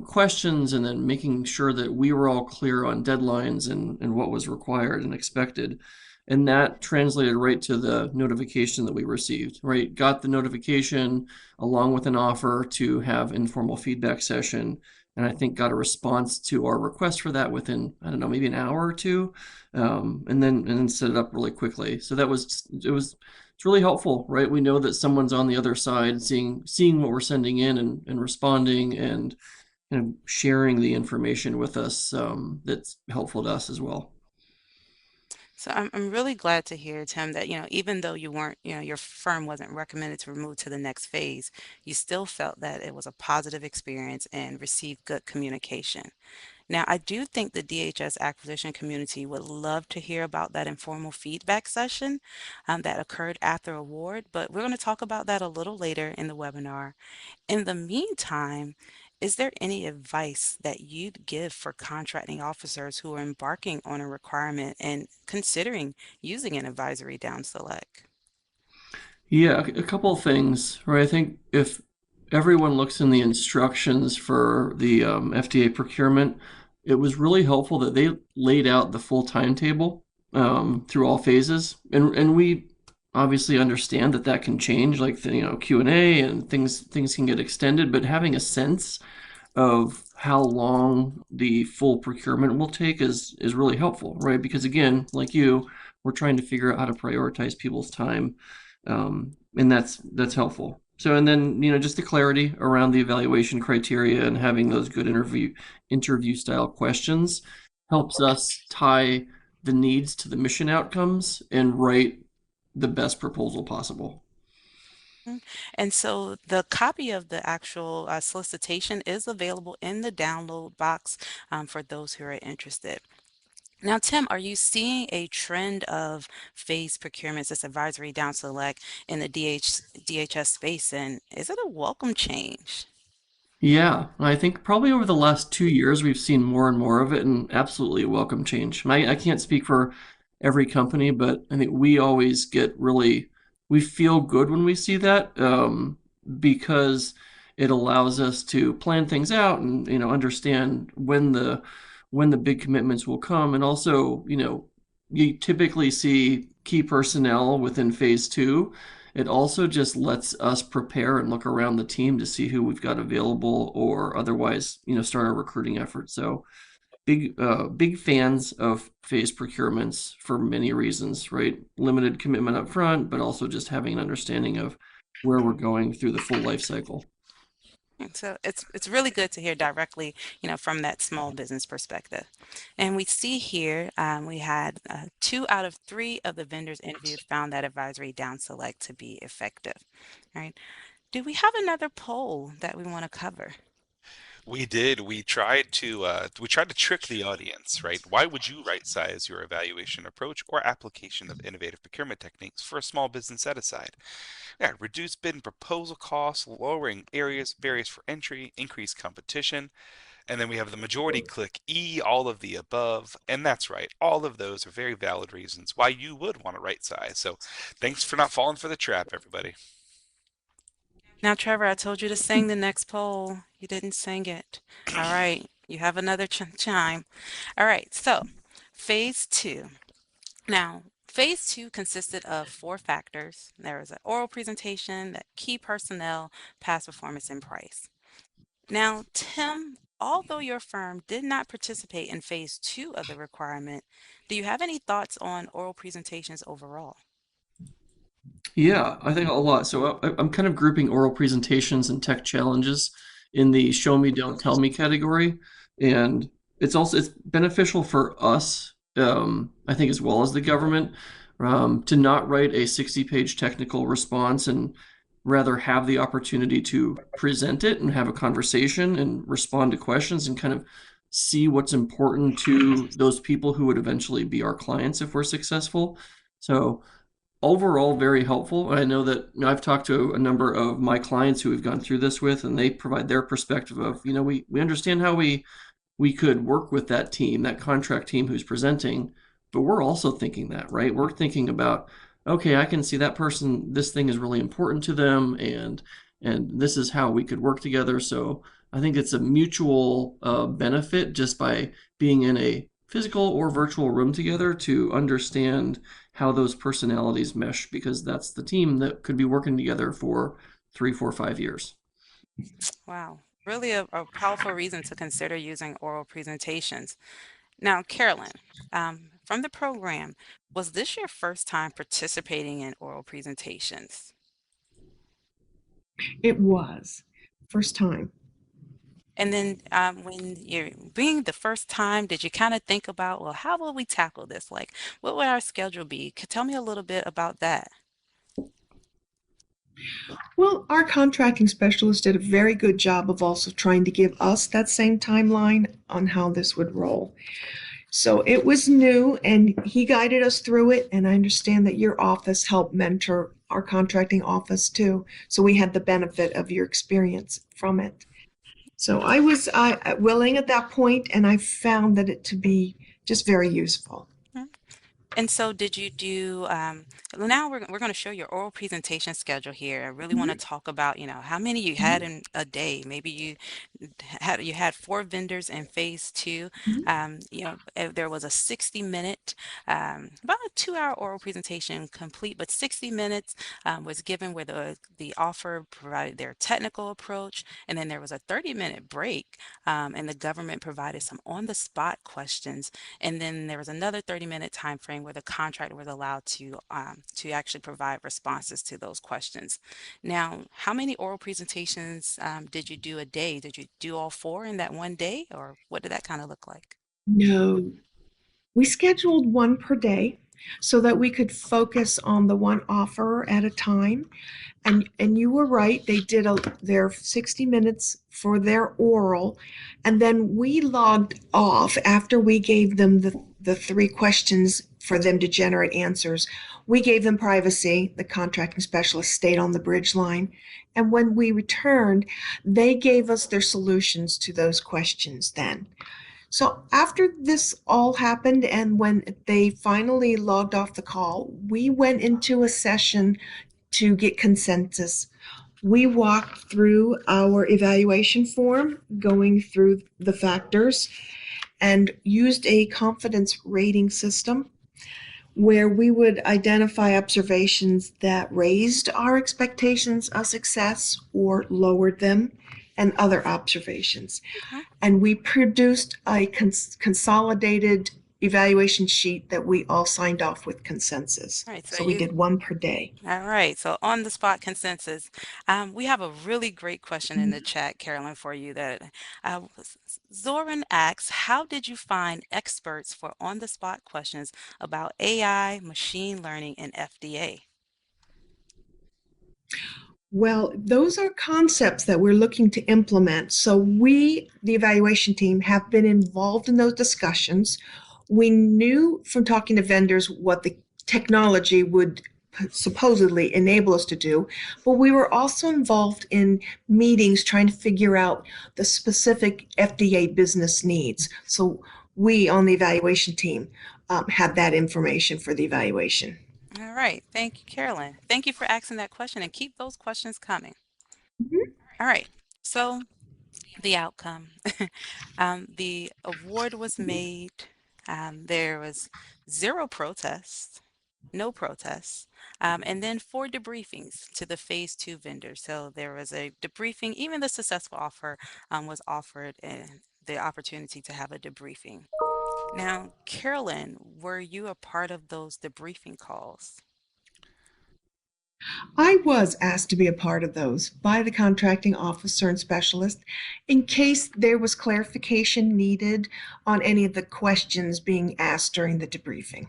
questions, and then making sure that we were all clear on deadlines and what was required and expected. And that translated right to the notification that we received, right? Got the notification along with an offer to have informal feedback session. And I think got a response to our request for that within, I don't know, maybe an hour or two, and then set it up really quickly. So it's really helpful, right? We know that someone's on the other side, seeing what we're sending in and responding and sharing the information with us. That's helpful to us as well. So I'm really glad to hear, Tim, that, even though you weren't, your firm wasn't recommended to move to the next phase, you still felt that it was a positive experience and received good communication. Now, I do think the DHS acquisition community would love to hear about that informal feedback session that occurred after award, but we're going to talk about that a little later in the webinar. In the meantime, is there any advice that you'd give for contracting officers who are embarking on a requirement and considering using an advisory down select? Yeah, a couple of things, right? I think if everyone looks in the instructions for the FDA procurement, it was really helpful that they laid out the full timetable through all phases, and we obviously understand that that can change, like the, Q&A and things can get extended, but having a sense of how long the full procurement will take is really helpful, right? Because again, like you, we're trying to figure out how to prioritize people's time, and that's helpful. So, and then just the clarity around the evaluation criteria and having those good interview style questions helps us tie the needs to the mission outcomes and write the best proposal possible. And so the copy of the actual solicitation is available in the download box for those who are interested. Now, Tim, are you seeing a trend of phase procurements as advisory down select in the DHS space? And is it a welcome change? Yeah, I think probably over the last 2 years we've seen more and more of it, and absolutely a welcome change. And I can't speak for every company, but I think we always get really, we feel good when we see that, because it allows us to plan things out and understand when the big commitments will come, and also you typically see key personnel within phase two. It also just lets us prepare and look around the team to see who we've got available or otherwise, start our recruiting effort. So big fans of phase procurements for many reasons, right? Limited commitment up front, but also just having an understanding of where we're going through the full life cycle. And so it's really good to hear directly, from that small business perspective. And we see here we had 2 out of 3 of the vendors interviewed found that advisory down select to be effective. Right? Do we have another poll that we want to cover? We did. We tried to trick the audience, right? Why would you right size your evaluation approach or application of innovative procurement techniques for a small business set aside? Yeah, reduce bid and proposal costs, lowering areas barriers for entry, increase competition, and then we have the majority click E, all of the above, and that's right. All of those are very valid reasons why you would want to right size. So, thanks for not falling for the trap, everybody. Now, Trevor, I told you to sing the next poll. You didn't sing it. All right, you have another chime. All right, so phase two. Now, phase two consisted of 4 factors. There was an oral presentation, that key personnel, past performance, and price. Now, Tim, although your firm did not participate in phase two of the requirement, do you have any thoughts on oral presentations overall? Yeah, I think a lot. So I'm kind of grouping oral presentations and tech challenges in the show me, don't tell me category. And it's beneficial for us, I think, as well as the government, to not write a 60-page technical response and rather have the opportunity to present it and have a conversation and respond to questions and kind of see what's important to those people who would eventually be our clients if we're successful. So overall very helpful. I know that I've talked to a number of my clients who we've gone through this with, and they provide their perspective of, we understand how we could work with that team, that contract team who's presenting, but we're also thinking that, right? We're thinking about, okay, I can see that person, this thing is really important to them, and this is how we could work together. So I think it's a mutual benefit just by being in a physical or virtual room together to understand how those personalities mesh, because that's the team that could be working together for 3, 4, 5 years. Wow, really a powerful reason to consider using oral presentations. Now, Carolyn, from the program, was this your first time participating in oral presentations? It was first time. And then when you're being the first time, did you kind of think about, well, how will we tackle this? Like, what would our schedule be? Tell me a little bit about that. Well, our contracting specialist did a very good job of also trying to give us that same timeline on how this would roll. So it was new and he guided us through it. And I understand that your office helped mentor our contracting office too. So we had the benefit of your experience from it. So I was willing at that point, and I found that it to be just very useful. And so did you do, now we're going to show your oral presentation schedule here. I really want to Mhm, talk about, how many you had mhm, in a day. Maybe you had four vendors in phase two. mhm. There was a 60-minute, about a 2-hour oral presentation complete, but 60 minutes was given where the offer provided their technical approach, and then there was a 30-minute break, and the government provided some on-the-spot questions, and then there was another 30-minute time frame where the contractor was allowed to actually provide responses to those questions. Now, how many oral presentations did you do a day? Did you do all four in that one day, or what did that kind of look like? No, we scheduled one per day so that we could focus on the one offer at a time. And you were right, they did their 60 minutes for their oral, and then we logged off after we gave them the three questions for them to generate answers. We gave them privacy. The contracting specialist stayed on the bridge line. And when we returned, they gave us their solutions to those questions then. So after this all happened, and when they finally logged off the call, we went into a session to get consensus. We walked through our evaluation form, going through the factors, and used a confidence rating system where we would identify observations that raised our expectations of success or lowered them, and other observations. Okay. And we produced a consolidated evaluation sheet that we all signed off with consensus. All right, so So we you did one per day. All right, so on the spot consensus. We have a really great question in the chat, Carolyn, for you that Zoran asks, how did you find experts for on the spot questions about AI, machine learning, and FDA? Well, those are concepts that we're looking to implement. So we, the evaluation team, have been involved in those discussions. We knew from talking to vendors what the technology would supposedly enable us to do, but we were also involved in meetings trying to figure out the specific FDA business needs. So we on the evaluation team had that information for the evaluation. All right, thank you, Carolyn. Thank you for asking that question and keep those questions coming. Mhm. All right, so the outcome. The award was made. There was zero protests, no protests, and then four debriefings to the phase two vendors. So there was a debriefing, even the successful offer was offered and the opportunity to have a debriefing. Now, Carolyn, were you a part of those debriefing calls? I was asked to be a part of those by the contracting officer and specialist in case there was clarification needed on any of the questions being asked during the debriefing.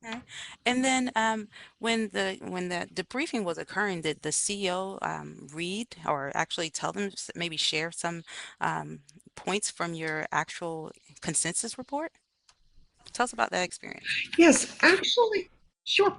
Okay. And then when the debriefing was occurring, did the CEO read or actually tell them, maybe share some um, points from your actual consensus report? Tell us about that experience. Yes, actually, sure.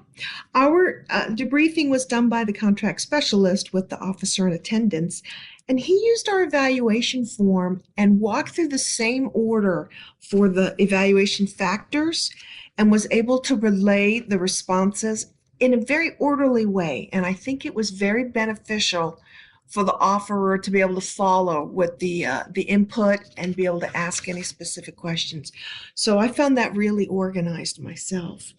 Our debriefing was done by the contract specialist with the officer in attendance, and he used our evaluation form and walked through the same order for the evaluation factors and was able to relay the responses in a very orderly way. And I think it was very beneficial for the offerer to be able to follow with the input and be able to ask any specific questions. So I found that really organized myself.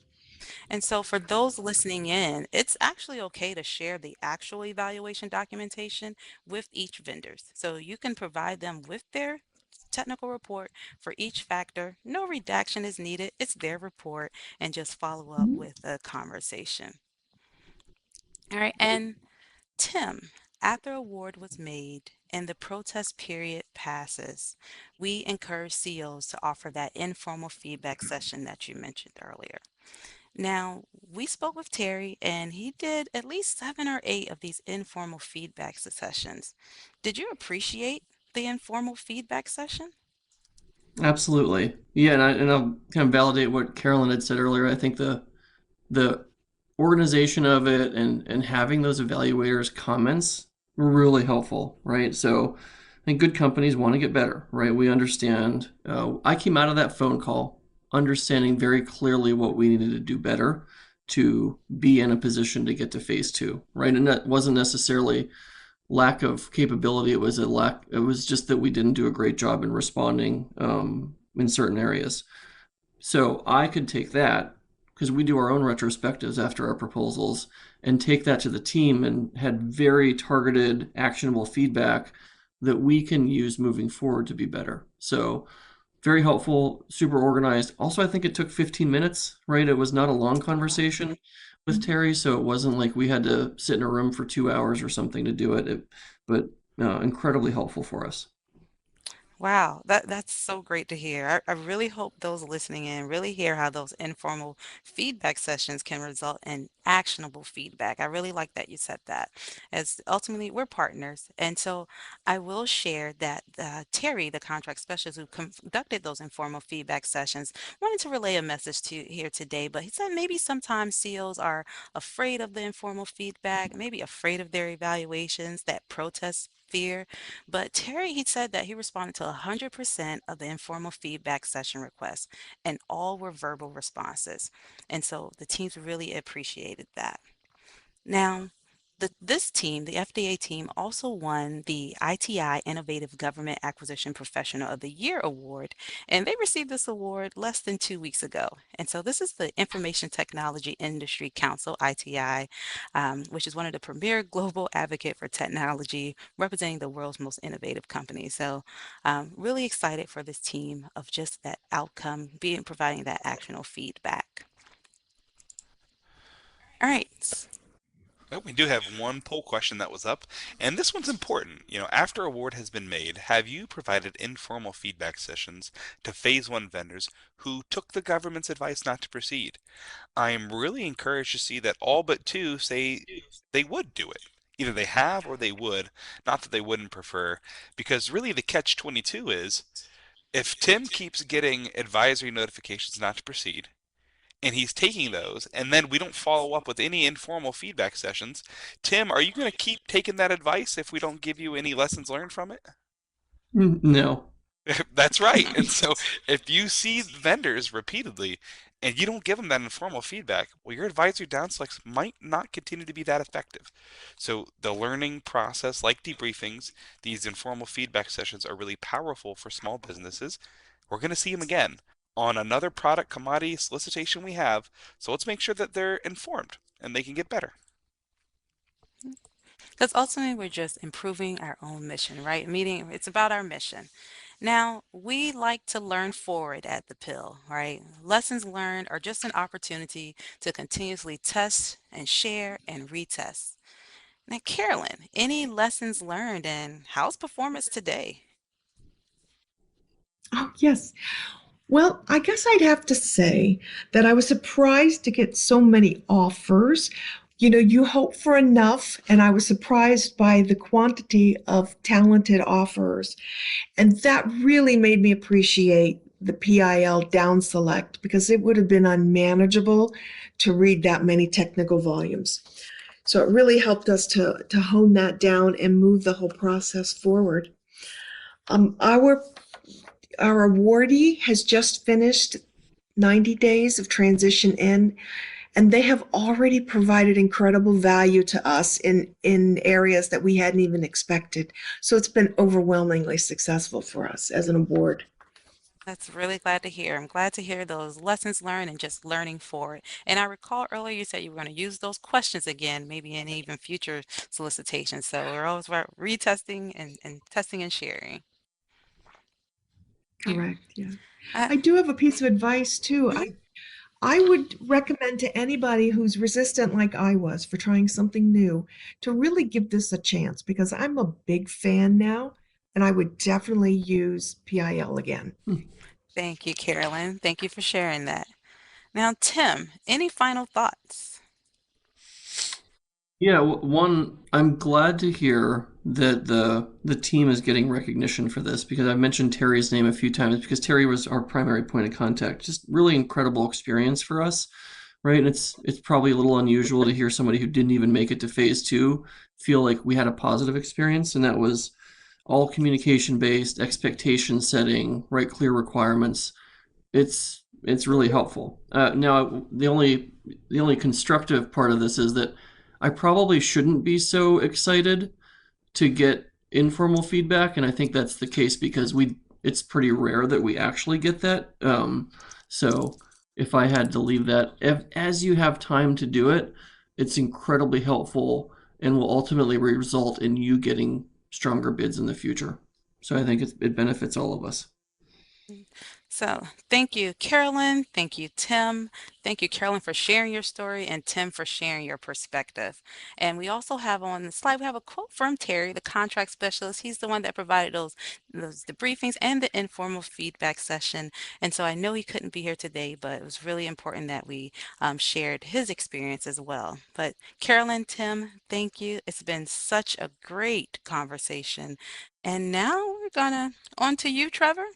And so for those listening in, it's actually okay to share the actual evaluation documentation with each vendor. So you can provide them with their technical report for each factor. No redaction is needed. It's their report and just follow up Mhm. with a conversation. All right. And Tim, after award was made and the protest period passes, we encourage CEOs to offer that informal feedback session that you mentioned earlier. Now, we spoke with Terry, and he did at least 7 or 8 of these informal feedback sessions. Did you appreciate the informal feedback session? Absolutely. Yeah, and I'll kind of validate what Carolyn had said earlier. I think the organization of it and having those evaluators' comments were really helpful, right? So I think good companies want to get better, right? We understand. I came out of that phone call understanding very clearly what we needed to do better to be in a position to get to phase two, right? And that wasn't necessarily lack of capability. It was a lack. It was just that we didn't do a great job in responding in certain areas. So I could take that because we do our own retrospectives after our proposals and take that to the team and had very targeted, actionable feedback that we can use moving forward to be better. So very helpful, super organized. Also, I think it took 15 minutes, right? It was not a long conversation with Terry, so it wasn't like we had to sit in a room for 2 hours or something to do it, but incredibly helpful for us. Wow, that's so great to hear. I really hope those listening in really hear how those informal feedback sessions can result in actionable feedback. I really like that you said that, as ultimately we're partners. And so I will share that Terry, the contract specialist who conducted those informal feedback sessions, wanted to relay a message to here today. But he said maybe sometimes CEOs are afraid of the informal feedback, maybe afraid of their evaluations, that protest fear. But Terry, he said that he responded to 100% of the informal feedback session requests, and all were verbal responses. And so the teams really appreciated that. Now, this team, the FDA team, also won the ITI Innovative Government Acquisition Professional of the Year award, and they received this award less than 2 weeks ago. And so this is the Information Technology Industry Council, ITI, which is one of the premier global advocate for technology, representing the world's most innovative companies. So, really excited for this team of just that outcome, being providing that actionable feedback. All right. Well, we do have one poll question that was up, and this one's important. After award has been made, have you provided informal feedback sessions to phase one vendors who took the government's advice not to proceed? I am really encouraged to see that all but two say they would do it. Either they have or they would, not that they wouldn't prefer, because really the catch 22 is if Tim keeps getting advisory notifications not to proceed, and he's taking those, and then we don't follow up with any informal feedback sessions, Tim, are you going to keep taking that advice if we don't give you any lessons learned from it? No. That's right. And so if you see vendors repeatedly and you don't give them that informal feedback, well, your advisory down selects might not continue to be that effective. So the learning process, like debriefings, these informal feedback sessions are really powerful for small businesses. We're going to see them again on another product commodity solicitation we have. So let's make sure that they're informed and they can get better. Because ultimately, we're just improving our own mission, right? Meaning, it's about our mission. Now, we like to learn forward at the pill, right? Lessons learned are just an opportunity to continuously test and share and retest. Now, Carolyn, any lessons learned and how's performance today? Oh, yes. Well, I guess I'd have to say that I was surprised to get so many offers. You hope for enough, and I was surprised by the quantity of talented offers. And that really made me appreciate the PIL down select because it would have been unmanageable to read that many technical volumes. So it really helped us to hone that down and move the whole process forward. Our awardee has just finished 90 days of transition in, and they have already provided incredible value to us in areas that we hadn't even expected. So it's been overwhelmingly successful for us as an award. That's really glad to hear. I'm glad to hear those lessons learned and just learning for it. And I recall earlier you said you were going to use those questions again, maybe in even future solicitations. So we're always about retesting and testing and sharing. Correct, yeah. Uh, I do have a piece of advice too. I would recommend to anybody who's resistant like I was for trying something new to really give this a chance because I'm a big fan now and I would definitely use PIL again. Thank you, Carolyn. Thank you for sharing that. Now, Tim, any final thoughts? Yeah, one, I'm glad to hear that the team is getting recognition for this because I've mentioned Terry's name a few times because Terry was our primary point of contact. Just really incredible experience for us, right? And it's probably a little unusual to hear somebody who didn't even make it to phase 2 feel like we had a positive experience, and that was all communication based, expectation setting, right, clear requirements. It's really helpful. Now, the only constructive part of this is that I probably shouldn't be so excited to get informal feedback, and I think that's the case because it's pretty rare that we actually get that. So if I had to leave that, as you have time to do it, it's incredibly helpful and will ultimately result in you getting stronger bids in the future. So I think it benefits all of us. So, thank you, Carolyn. Thank you, Tim. Thank you, Carolyn, for sharing your story and Tim for sharing your perspective. And we also have on the slide, we have a quote from Terry, the contract specialist. He's the one that provided those debriefings and the informal feedback session. And so I know he couldn't be here today, but it was really important that we shared his experience as well. But Carolyn, Tim, thank you. It's been such a great conversation. And now we're gonna on to you, Trevor,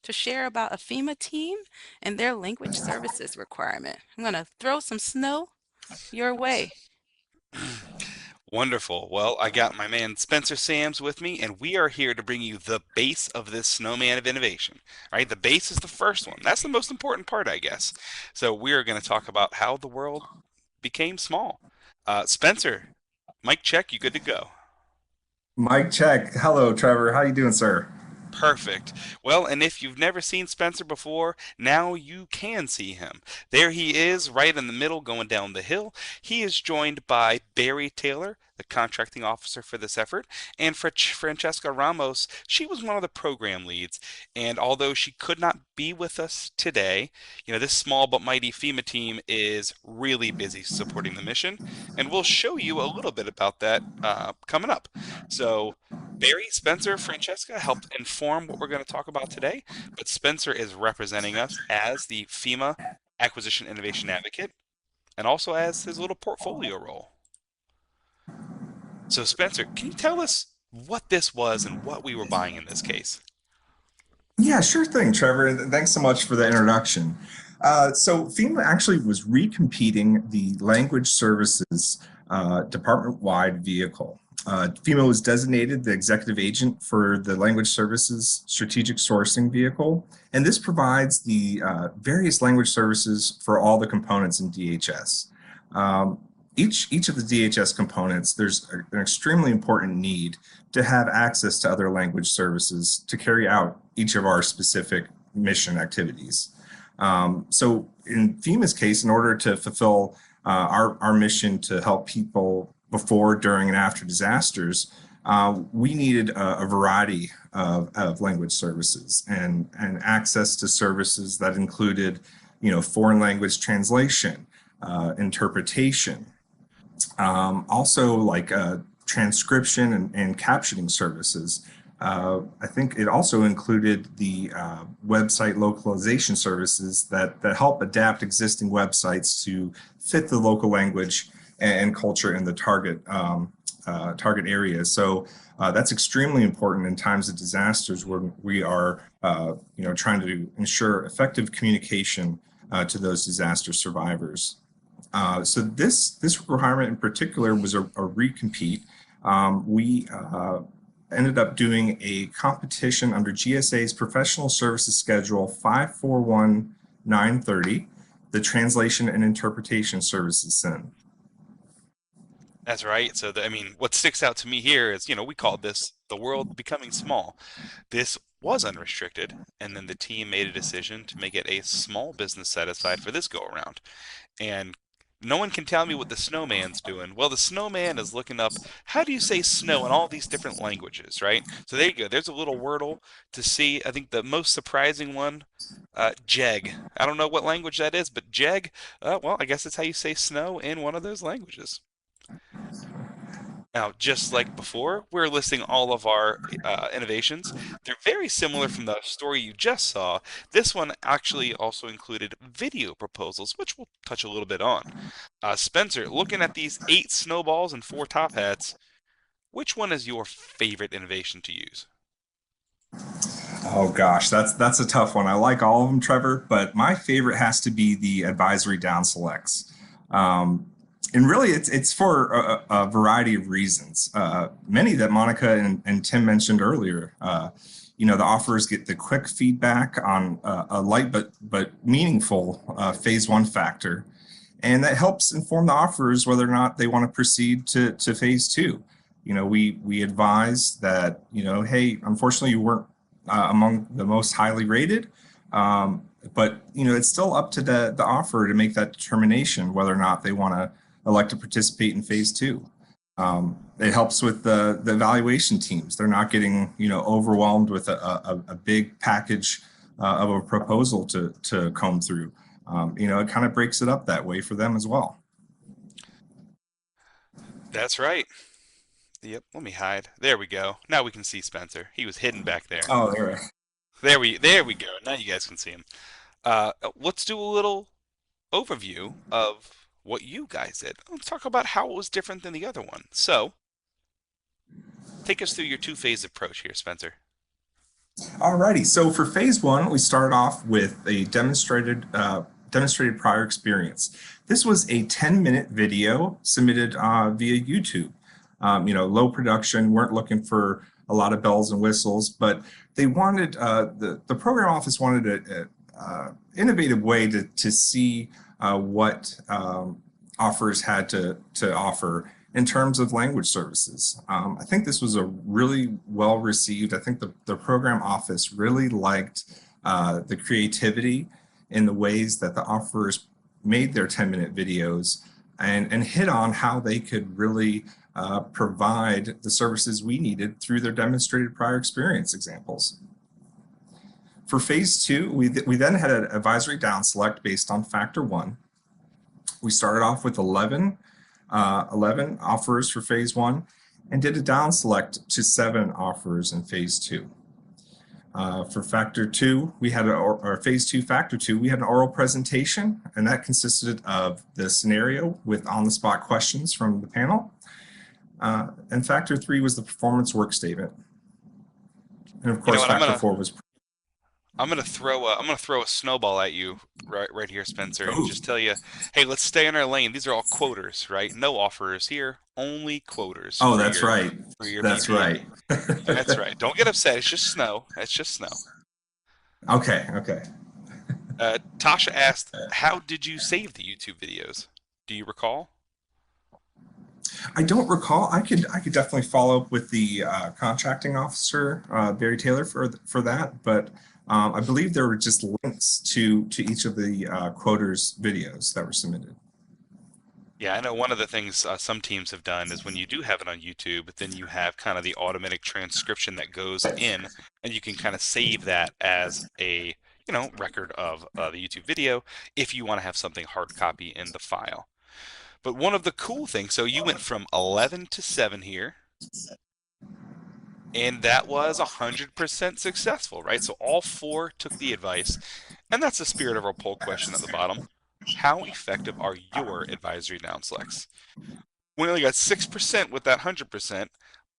to share about a FEMA team and their language services requirement. I'm going to throw some snow your way. Wonderful. Well, I got my man Spencer Sams with me, and we are here to bring you the base of this snowman of innovation. Right? The base is the first one. That's the most important part, I guess. So we are going to talk about how the world became small. Spencer, mic check. You good to go? Mike check. Hello, Trevor. How you doing, sir? Perfect. Well, and if you've never seen Spencer before, now you can see him. There he is, right in the middle, going down the hill. He is joined by Barry Taylor, the contracting officer for this effort, and Francesca Ramos. She was one of the program leads, and although she could not be with us today, this small but mighty FEMA team is really busy supporting the mission, and we'll show you a little bit about that coming up. So, Barry, Spencer, Francesca helped inform what we're going to talk about today, but Spencer is representing us as the FEMA Acquisition Innovation Advocate and also as his little portfolio role. So, Spencer, can you tell us what this was and what we were buying in this case? Yeah, sure thing, Trevor. And thanks so much for the introduction. So FEMA actually was recompeting the language services department-wide vehicle. FEMA was designated the executive agent for the language services strategic sourcing vehicle, and this provides the various language services for all the components in DHS. Each of the DHS components, there's an extremely important need to have access to other language services to carry out each of our specific mission activities. So in FEMA's case, in order to fulfill our mission to help people before, during, and after disasters, we needed a variety of language services and access to services that included, foreign language translation, interpretation, also like transcription and captioning services. I think it also included the website localization services that help adapt existing websites to fit the local language and culture in the target area. So that's extremely important in times of disasters when we are trying to ensure effective communication to those disaster survivors. So this requirement in particular was a recompete. We ended up doing a competition under GSA's Professional Services Schedule 541930, the Translation and Interpretation Services SIN. That's right. So, what sticks out to me here is, we called this the world becoming small. This was unrestricted, and then the team made a decision to make it a small business set aside for this go around. And No one can tell me what the snowman's doing. Well, the snowman is looking up how do you say snow in all these different languages, right? So there you go. There's a little wordle to see. I think the most surprising one, jeg. I don't know what language that is, but jeg, well, I guess it's how you say snow in one of those languages. Now, just like before, we're listing all of our innovations. They're very similar from the story you just saw. This one actually also included video proposals, which we'll touch a little bit on. Spencer, looking at these 8 snowballs and 4 top hats, which one is your favorite innovation to use? Oh gosh, that's a tough one. I like all of them, Trevor, but my favorite has to be the advisory down selects. Um, and really, it's for a variety of reasons. Many that Monica and Tim mentioned earlier. The offers get the quick feedback on a light but meaningful phase one factor, and that helps inform the offers whether or not they want to proceed to phase two. We advise that, hey, unfortunately you weren't among the most highly rated, but it's still up to the offer to make that determination whether or not they want to elect to participate in phase two. It helps with the evaluation teams. They're not getting overwhelmed with a big package of a proposal to comb through. It kind of breaks it up that way for them as well. That's right. Yep, let me hide. There we go. Now we can see Spencer. He was hidden back there. Oh, there. There we go. Now you guys can see him. Let's do a little overview of what you guys did. Let's talk about how it was different than the other one. So, take us through your two-phase approach here, Spencer. Alrighty. So for phase one, we started off with a demonstrated prior experience. This was a 10-minute video submitted via YouTube. Low production, weren't looking for a lot of bells and whistles, but they wanted, the program office wanted an innovative way to see what offers had to offer in terms of language services. I think this was a really well received. I think the program office really liked the creativity in the ways that the offers made their 10-minute videos and hit on how they could really provide the services we needed through their demonstrated prior experience examples. For phase two, we then had an advisory down select based on factor one. We started off with 11 offers for phase one and did a down select to 7 offers in phase two. For factor two, we had our phase two, factor two, we had an oral presentation, and that consisted of the scenario with on-the-spot questions from the panel. And factor three was the performance work statement. And of course, factor four was. I'm gonna throw a snowball at you right here, Spencer, and just tell you, hey, let's stay in our lane. These are all quoters, right? No offers here, only quoters. Oh, that's right. That's right. That's right. Don't get upset. It's just snow. It's just snow. Okay. Tasha asked, how did you save the YouTube videos? Do you recall? I don't recall. I could definitely follow up with the contracting officer, Barry Taylor, for that. But I believe there were just links to each of the quoters videos that were submitted. Yeah, I know one of the things some teams have done is when you do have it on YouTube, then you have kind of the automatic transcription that goes in, and you can kind of save that as a record of the YouTube video if you want to have something hard copy in the file. But one of the cool things, so you went from 11 to 7 here, and that was 100% successful, right? So all 4 took the advice, and that's the spirit of our poll question at the bottom. How effective are your advisory down selects? We only got 6% with that 100%,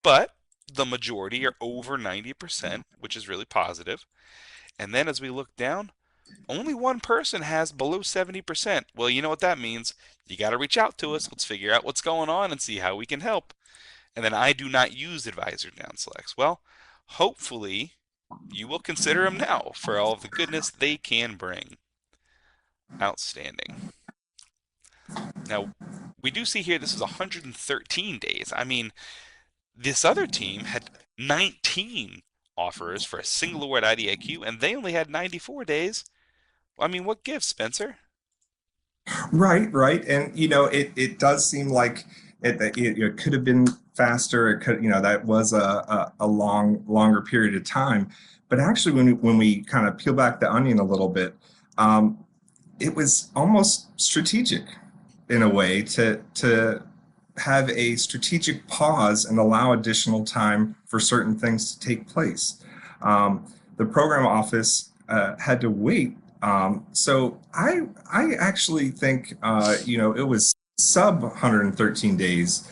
but the majority are over 90%, which is really positive. And then as we look down, only one person has below 70%. Well, you know what that means. You got to reach out to us. Let's figure out what's going on and see how we can help. And then I do not use advisor down selects. Well, hopefully you will consider them now for all of the goodness they can bring. Outstanding. Now, we do see here this is 113 days. I mean, this other team had 19 offers for a single award IDIQ, and they only had 94 days. I mean, what gives, Spencer? Right. And, it does seem like it could have been faster. It could, that was a longer period of time. But actually, when we kind of peel back the onion a little bit, um, it was almost strategic in a way to have a strategic pause and allow additional time for certain things to take place. The program office had to wait. So I actually think it was sub 113 days.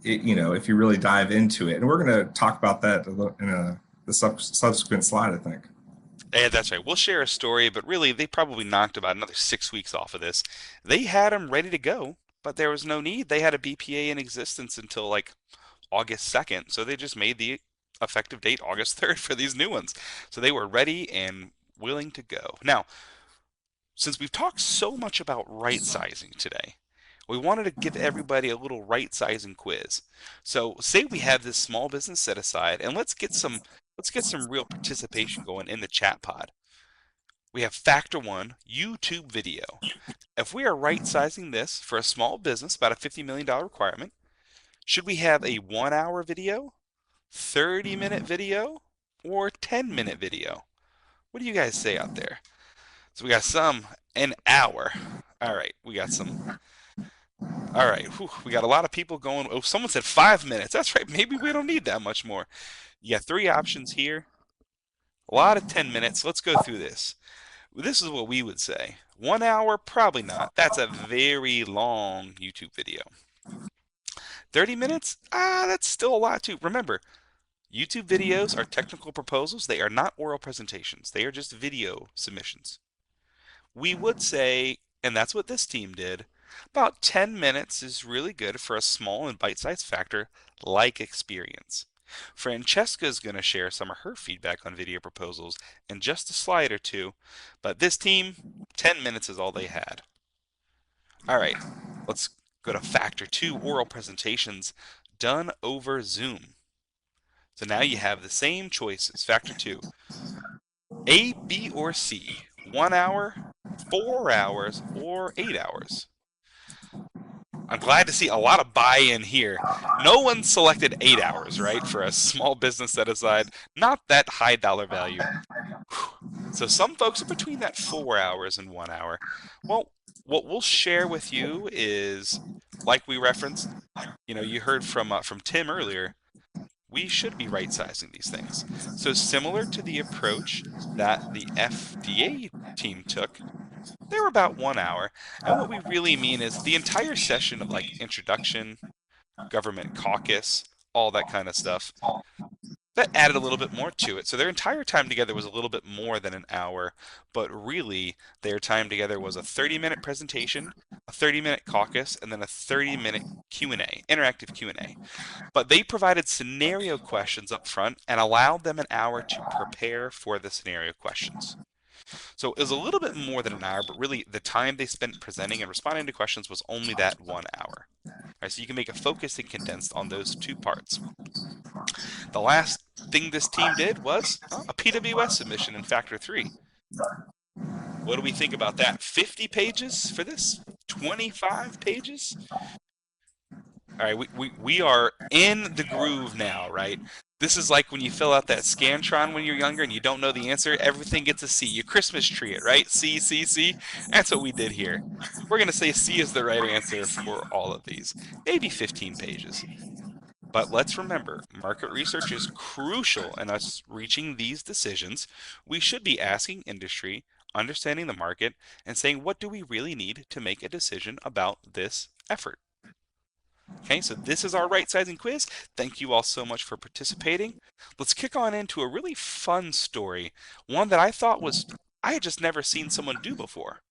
If you really dive into it, and we're going to talk about that in the subsequent slide, I think. Yeah, that's right. We'll share a story, but really, they probably knocked about another 6 weeks off of this. They had them ready to go, but there was no need. They had a BPA in existence until like August 2nd, so they just made the effective date August 3rd for these new ones. So they were ready and willing to go. Now, since we've talked so much about right sizing today, we wanted to give everybody a little right sizing quiz. So say we have this small business set aside, and let's get some real participation going in the chat pod. We have factor one, YouTube video. If we are right sizing this for a small business, about a $50 million requirement, should we have a 1 hour video, 30-minute video, or 10-minute video? What do you guys say out there? So we got some an hour. All right, we got some. All right, whew, we got a lot of people going. Oh, someone said 5 minutes. That's right. Maybe we don't need that much more. You got three options here. A lot of 10 minutes. Let's go through this. This is what we would say. 1 hour, probably not. That's a very long YouTube video. 30 minutes? That's still a lot too. Remember, YouTube videos are technical proposals. They are not oral presentations. They are just video submissions. We would say, and that's what this team did, about 10 minutes is really good for a small and bite-sized factor like experience. Francesca is going to share some of her feedback on video proposals in just a slide or two, but this team, 10 minutes is all they had. All right, let's go to factor two, oral presentations done over Zoom. So now you have the same choices. Factor two, A, B, or C. 1 hour, 4 hours, or 8 hours. I'm glad to see a lot of buy-in here. No one selected 8 hours, right, for a small business set aside. Not that high dollar value. So some folks are between that 4 hours and 1 hour. Well, what we'll share with you is, like we referenced, you heard from Tim earlier, we should be right-sizing these things. So similar to the approach that the FDA team took, they were about 1 hour. And what we really mean is the entire session of like introduction, government caucus, all that kind of stuff, that added a little bit more to it. So their entire time together was a little bit more than an hour, but really their time together was a 30-minute presentation, a 30-minute caucus, and then a 30-minute Q&A, interactive Q&A. But they provided scenario questions up front and allowed them an hour to prepare for the scenario questions. So it was a little bit more than an hour, but really the time they spent presenting and responding to questions was only that 1 hour. All right, so you can make it focused and condensed on those two parts. The last thing this team did was a PWS submission in Factor 3. What do we think about that? 50 pages for this? 25 pages? All right, we are in the groove now, right? This is like when you fill out that Scantron when you're younger and you don't know the answer. Everything gets a C. You Christmas tree it, right? C, C, C. That's what we did here. We're going to say C is the right answer for all of these. Maybe 15 pages. But let's remember, market research is crucial in us reaching these decisions. We should be asking industry, understanding the market, and saying, what do we really need to make a decision about this effort? Okay, so this is our right sizing quiz. Thank you all so much for participating. Let's kick on into a really fun story, one that I had just never seen someone do before.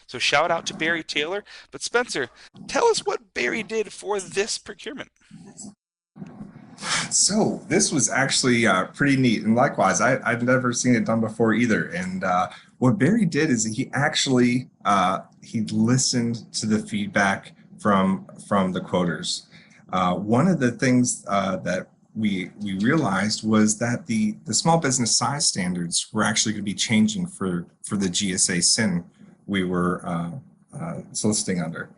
So shout out to Barry Taylor. But Spencer, tell us what Barry did for this procurement. So this was actually pretty neat, and likewise, I've never seen it done before either. And what Barry did is he actually he listened to the feedback from the quoters. One of the things that we realized was that the small business size standards were actually going to be changing for the GSA SIN we were soliciting under.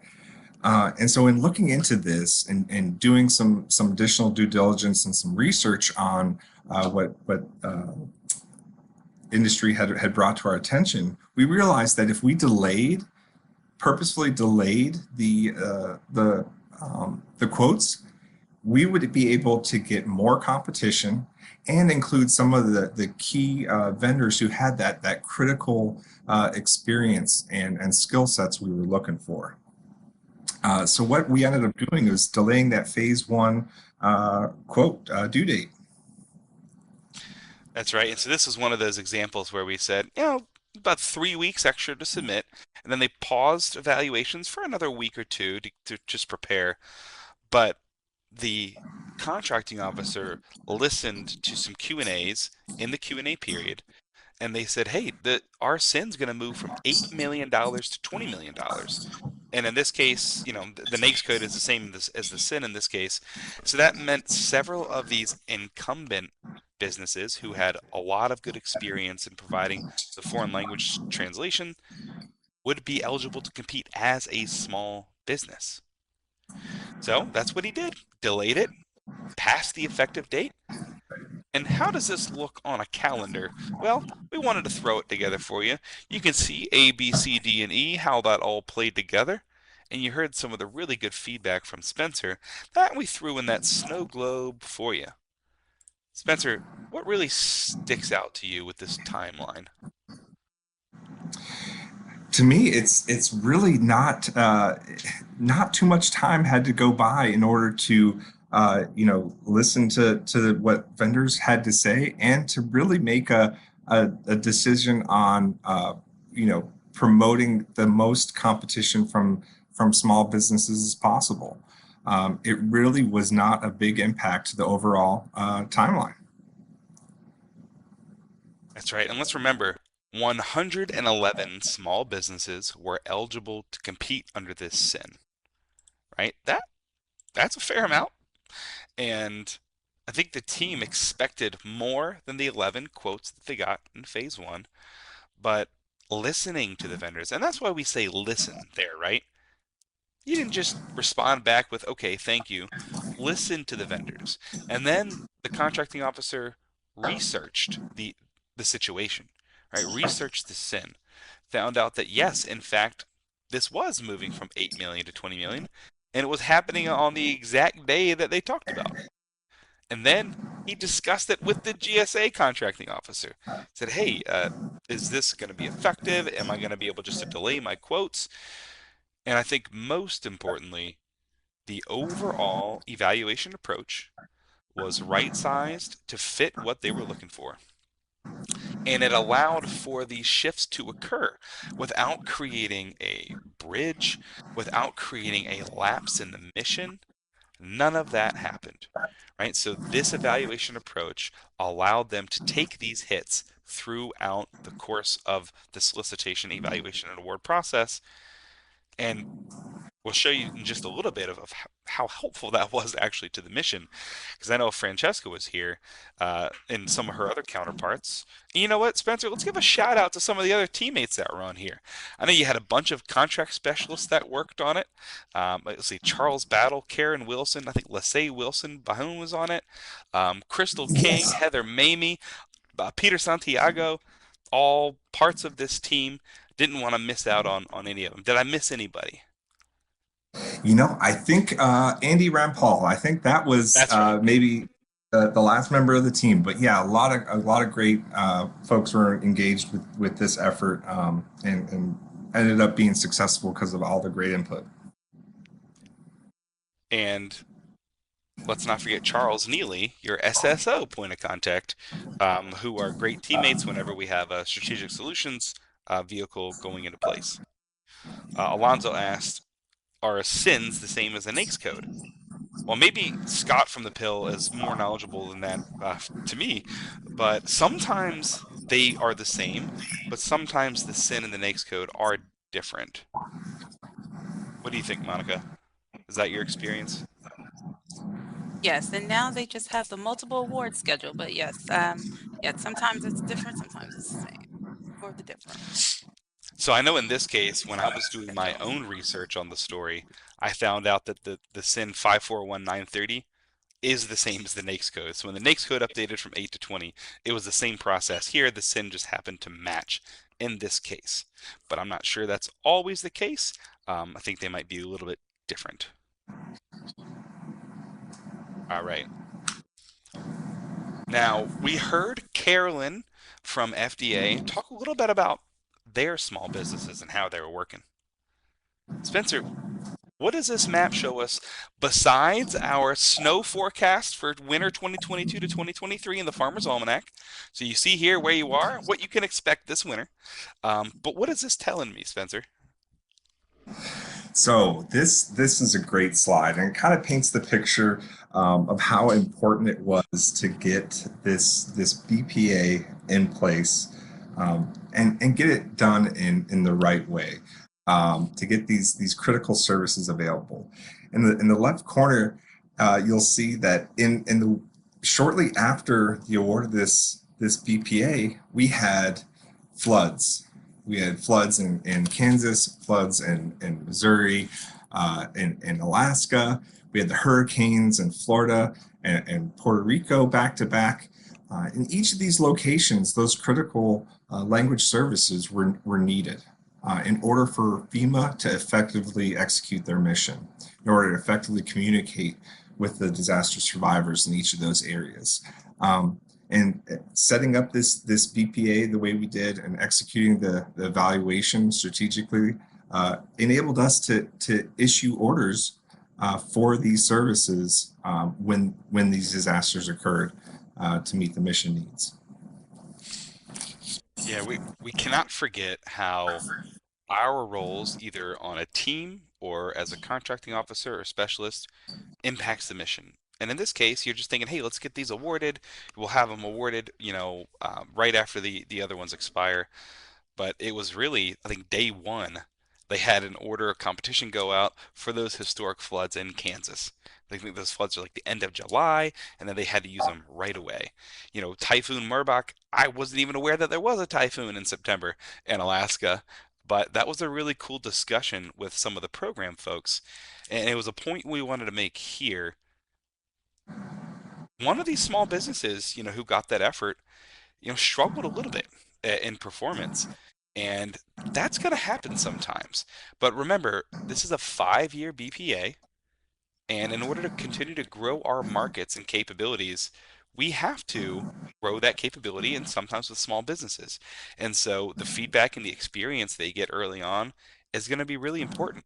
And so in looking into this and doing some additional due diligence and some research on what industry had brought to our attention, we realized that if we purposefully delayed the quotes, we would be able to get more competition and include some of the key vendors who had that critical experience and skill sets we were looking for. So what we ended up doing was delaying that phase one quote due date. That's right. And so this is one of those examples where we said, about 3 weeks extra to submit, and then they paused evaluations for another week or two to just prepare. But the contracting officer listened to some Q&As in the Q&A period, and they said, hey, our SIN's going to move from $8 million to $20 million. And in this case, the NAICS code is the same as the SIN in this case. So that meant several of these incumbent businesses who had a lot of good experience in providing the foreign language translation would be eligible to compete as a small business. So that's what he did. Delayed it, past the effective date. And how does this look on a calendar? Well, we wanted to throw it together for you. You can see A, B, C, D, and E, how that all played together. And you heard some of the really good feedback from Spencer that we threw in that snow globe for you. Spencer, what really sticks out to you with this timeline? To me, it's really not too much time had to go by in order to listen to what vendors had to say and to really make a decision on promoting the most competition from small businesses as possible. It really was not a big impact to the overall timeline. That's right. And let's remember, 111 small businesses were eligible to compete under this SIN, right? That's a fair amount. And I think the team expected more than the 11 quotes that they got in phase one, but listening to the vendors, and that's why we say listen there, right? You didn't just respond back with, okay, thank you. Listen to the vendors. And then the contracting officer researched the situation, right? Researched the SIN, found out that yes, in fact, this was moving from 8 million to 20 million, and it was happening on the exact day that they talked about. And then he discussed it with the GSA contracting officer. Said, hey, is this going to be effective? Am I going to be able just to delay my quotes? And I think most importantly, the overall evaluation approach was right-sized to fit what they were looking for. And it allowed for these shifts to occur without creating a bridge, without creating a lapse in the mission. None of that happened, right? So this evaluation approach allowed them to take these hits throughout the course of the solicitation, evaluation, and award process. And we'll show you in just a little bit of how helpful that was actually to the mission. Because I know Francesca was here and some of her other counterparts. And you know what, Spencer? Let's give a shout out to some of the other teammates that were on here. I know you had a bunch of contract specialists that worked on it. Let's see, Charles Battle, Karen Wilson, I think Lassay Wilson Bahun was on it. Crystal King, Yes. Heather Mamie, Peter Santiago, all parts of this team. Didn't want to miss out on any of them. Did I miss anybody? I think Andy Rampal. I think that was That's right. maybe the last member of the team. But yeah, a lot of great folks were engaged with this effort and ended up being successful because of all the great input. And let's not forget Charles Neely, your SSO point of contact, who are great teammates whenever we have a strategic solutions vehicle going into place. Alonzo asked, are SINs the same as a NAICS code? Well, maybe Scott from the PIL is more knowledgeable than that to me, but sometimes they are the same, but sometimes the SIN and the NAICS code are different. What do you think, Monica? Is that your experience? Yes, and now they just have the multiple award schedule, but yes, sometimes it's different, sometimes it's the same, or the different. So I know in this case, when I was doing my own research on the story, I found out that the SIN 541930 is the same as the NAICS code. So when the NAICS code updated from 8 to 20, it was the same process. Here, the SIN just happened to match in this case. But I'm not sure that's always the case. I think they might be a little bit different. All right. Now, we heard Carolyn from FDA talk a little bit about their small businesses and how they were working. Spencer, what does this map show us besides our snow forecast for winter 2022 to 2023 in the Farmer's Almanac? So you see here where you are, what you can expect this winter. But what is this telling me, Spencer? So this is a great slide, and it kind of paints the picture of how important it was to get this BPA in place, and get it done in the right way, to get these critical services available. In the left corner, you'll see that in the shortly after the award of this BPA, we had floods. We had floods in Kansas, floods in Missouri, in Alaska. We had the hurricanes in Florida and Puerto Rico back to back. In each of these locations, those critical language services were needed in order for FEMA to effectively execute their mission, in order to effectively communicate with the disaster survivors in each of those areas. And setting up this BPA the way we did and executing the evaluation strategically enabled us to issue orders for these services when these disasters occurred, to meet the mission needs. Yeah, we cannot forget how our roles, either on a team or as a contracting officer or specialist, impacts the mission. And in this case, you're just thinking, hey, let's get these awarded. We'll have them awarded, right after the other ones expire. But it was really, I think, day one, they had an order of competition go out for those historic floods in Kansas. I think those floods are like the end of July, and then they had to use them right away. Typhoon Merbach, I wasn't even aware that there was a typhoon in September in Alaska, but that was a really cool discussion with some of the program folks. And it was a point we wanted to make here. One of these small businesses, who got that effort, struggled a little bit in performance. And that's going to happen sometimes. But remember, this is a 5-year BPA. And in order to continue to grow our markets and capabilities, we have to grow that capability, and sometimes with small businesses. And so the feedback and the experience they get early on is going to be really important.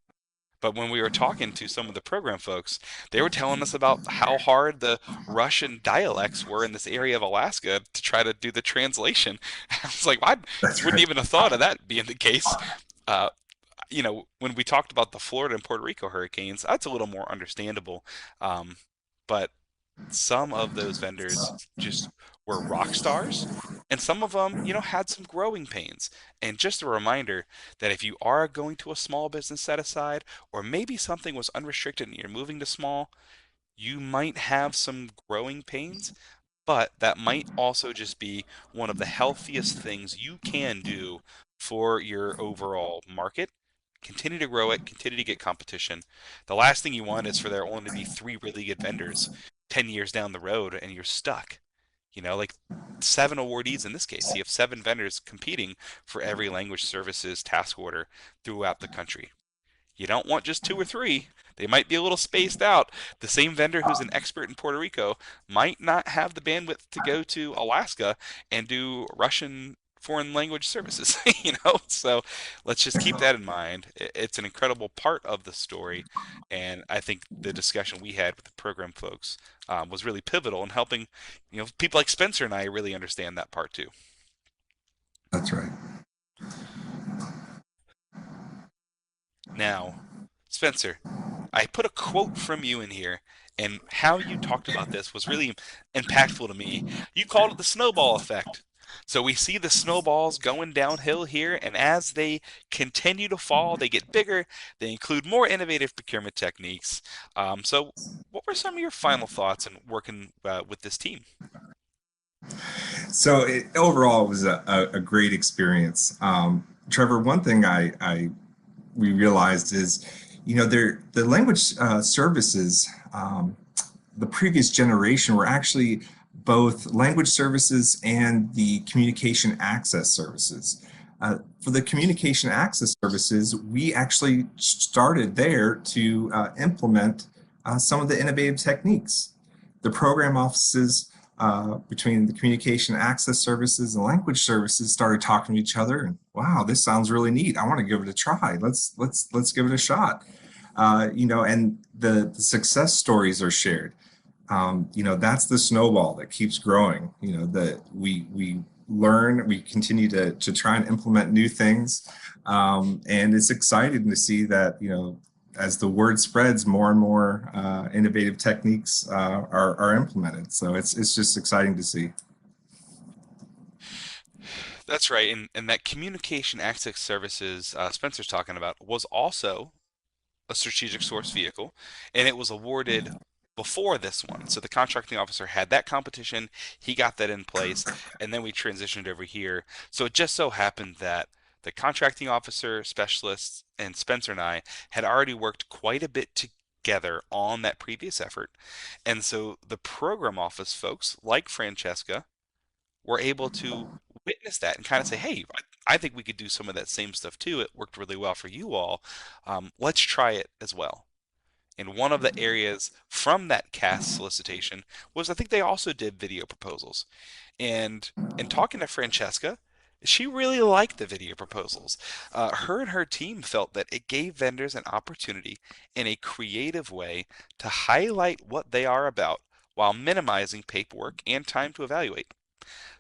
But when we were talking to some of the program folks, they were telling us about how hard the Russian dialects were in this area of Alaska to try to do the translation. I was like, I That's wouldn't right. even have thought of that being the case. Uh, when we talked about the Florida and Puerto Rico hurricanes, that's a little more understandable. But some of those vendors just were rock stars, and some of them, had some growing pains. And just a reminder that if you are going to a small business set aside, or maybe something was unrestricted and you're moving to small, you might have some growing pains, but that might also just be one of the healthiest things you can do for your overall market. Continue to grow it, continue to get competition. The last thing you want is for there only to be three really good vendors 10 years down the road and you're stuck. Like 7 awardees in this case. You have 7 vendors competing for every language services task order throughout the country. You don't want just 2 or 3. They might be a little spaced out. The same vendor who's an expert in Puerto Rico might not have the bandwidth to go to Alaska and do Russian foreign language services, So let's just keep that in mind. It's an incredible part of the story, and I think the discussion we had with the program folks was really pivotal in helping, people like Spencer and I really understand that part too. That's right. Now, Spencer, I put a quote from you in here, and how you talked about this was really impactful to me. You called it the snowball effect. So we see the snowballs going downhill here, and as they continue to fall, they get bigger. They include more innovative procurement techniques. So, what were some of your final thoughts in working with this team? So overall, it was a great experience. Trevor, one thing we realized is, the language services, the previous generation were actually both language services and the communication access services. For the communication access services, we actually started there to implement some of the innovative techniques. The program offices between the communication access services and language services started talking to each other, and wow, this sounds really neat. I want to give it a try. Let's give it a shot. And the success stories are shared. That's the snowball that keeps growing. That we learn, we continue to try and implement new things, and it's exciting to see that as the word spreads, more and more innovative techniques are implemented. So it's just exciting to see. That's right, and that communication access services Spencer's talking about was also a strategic source vehicle, and it was awarded before this one. So the contracting officer had that competition, he got that in place, and then we transitioned over here. So it just so happened that the contracting officer, specialists, and Spencer and I had already worked quite a bit together on that previous effort. And so the program office folks, like Francesca, were able to witness that and kind of say, hey, I think we could do some of that same stuff too. It worked really well for you all. Let's try it as well. And one of the areas from that cast solicitation was I think they also did video proposals. And in talking to Francesca, she really liked the video proposals. Her and her team felt that it gave vendors an opportunity in a creative way to highlight what they are about while minimizing paperwork and time to evaluate.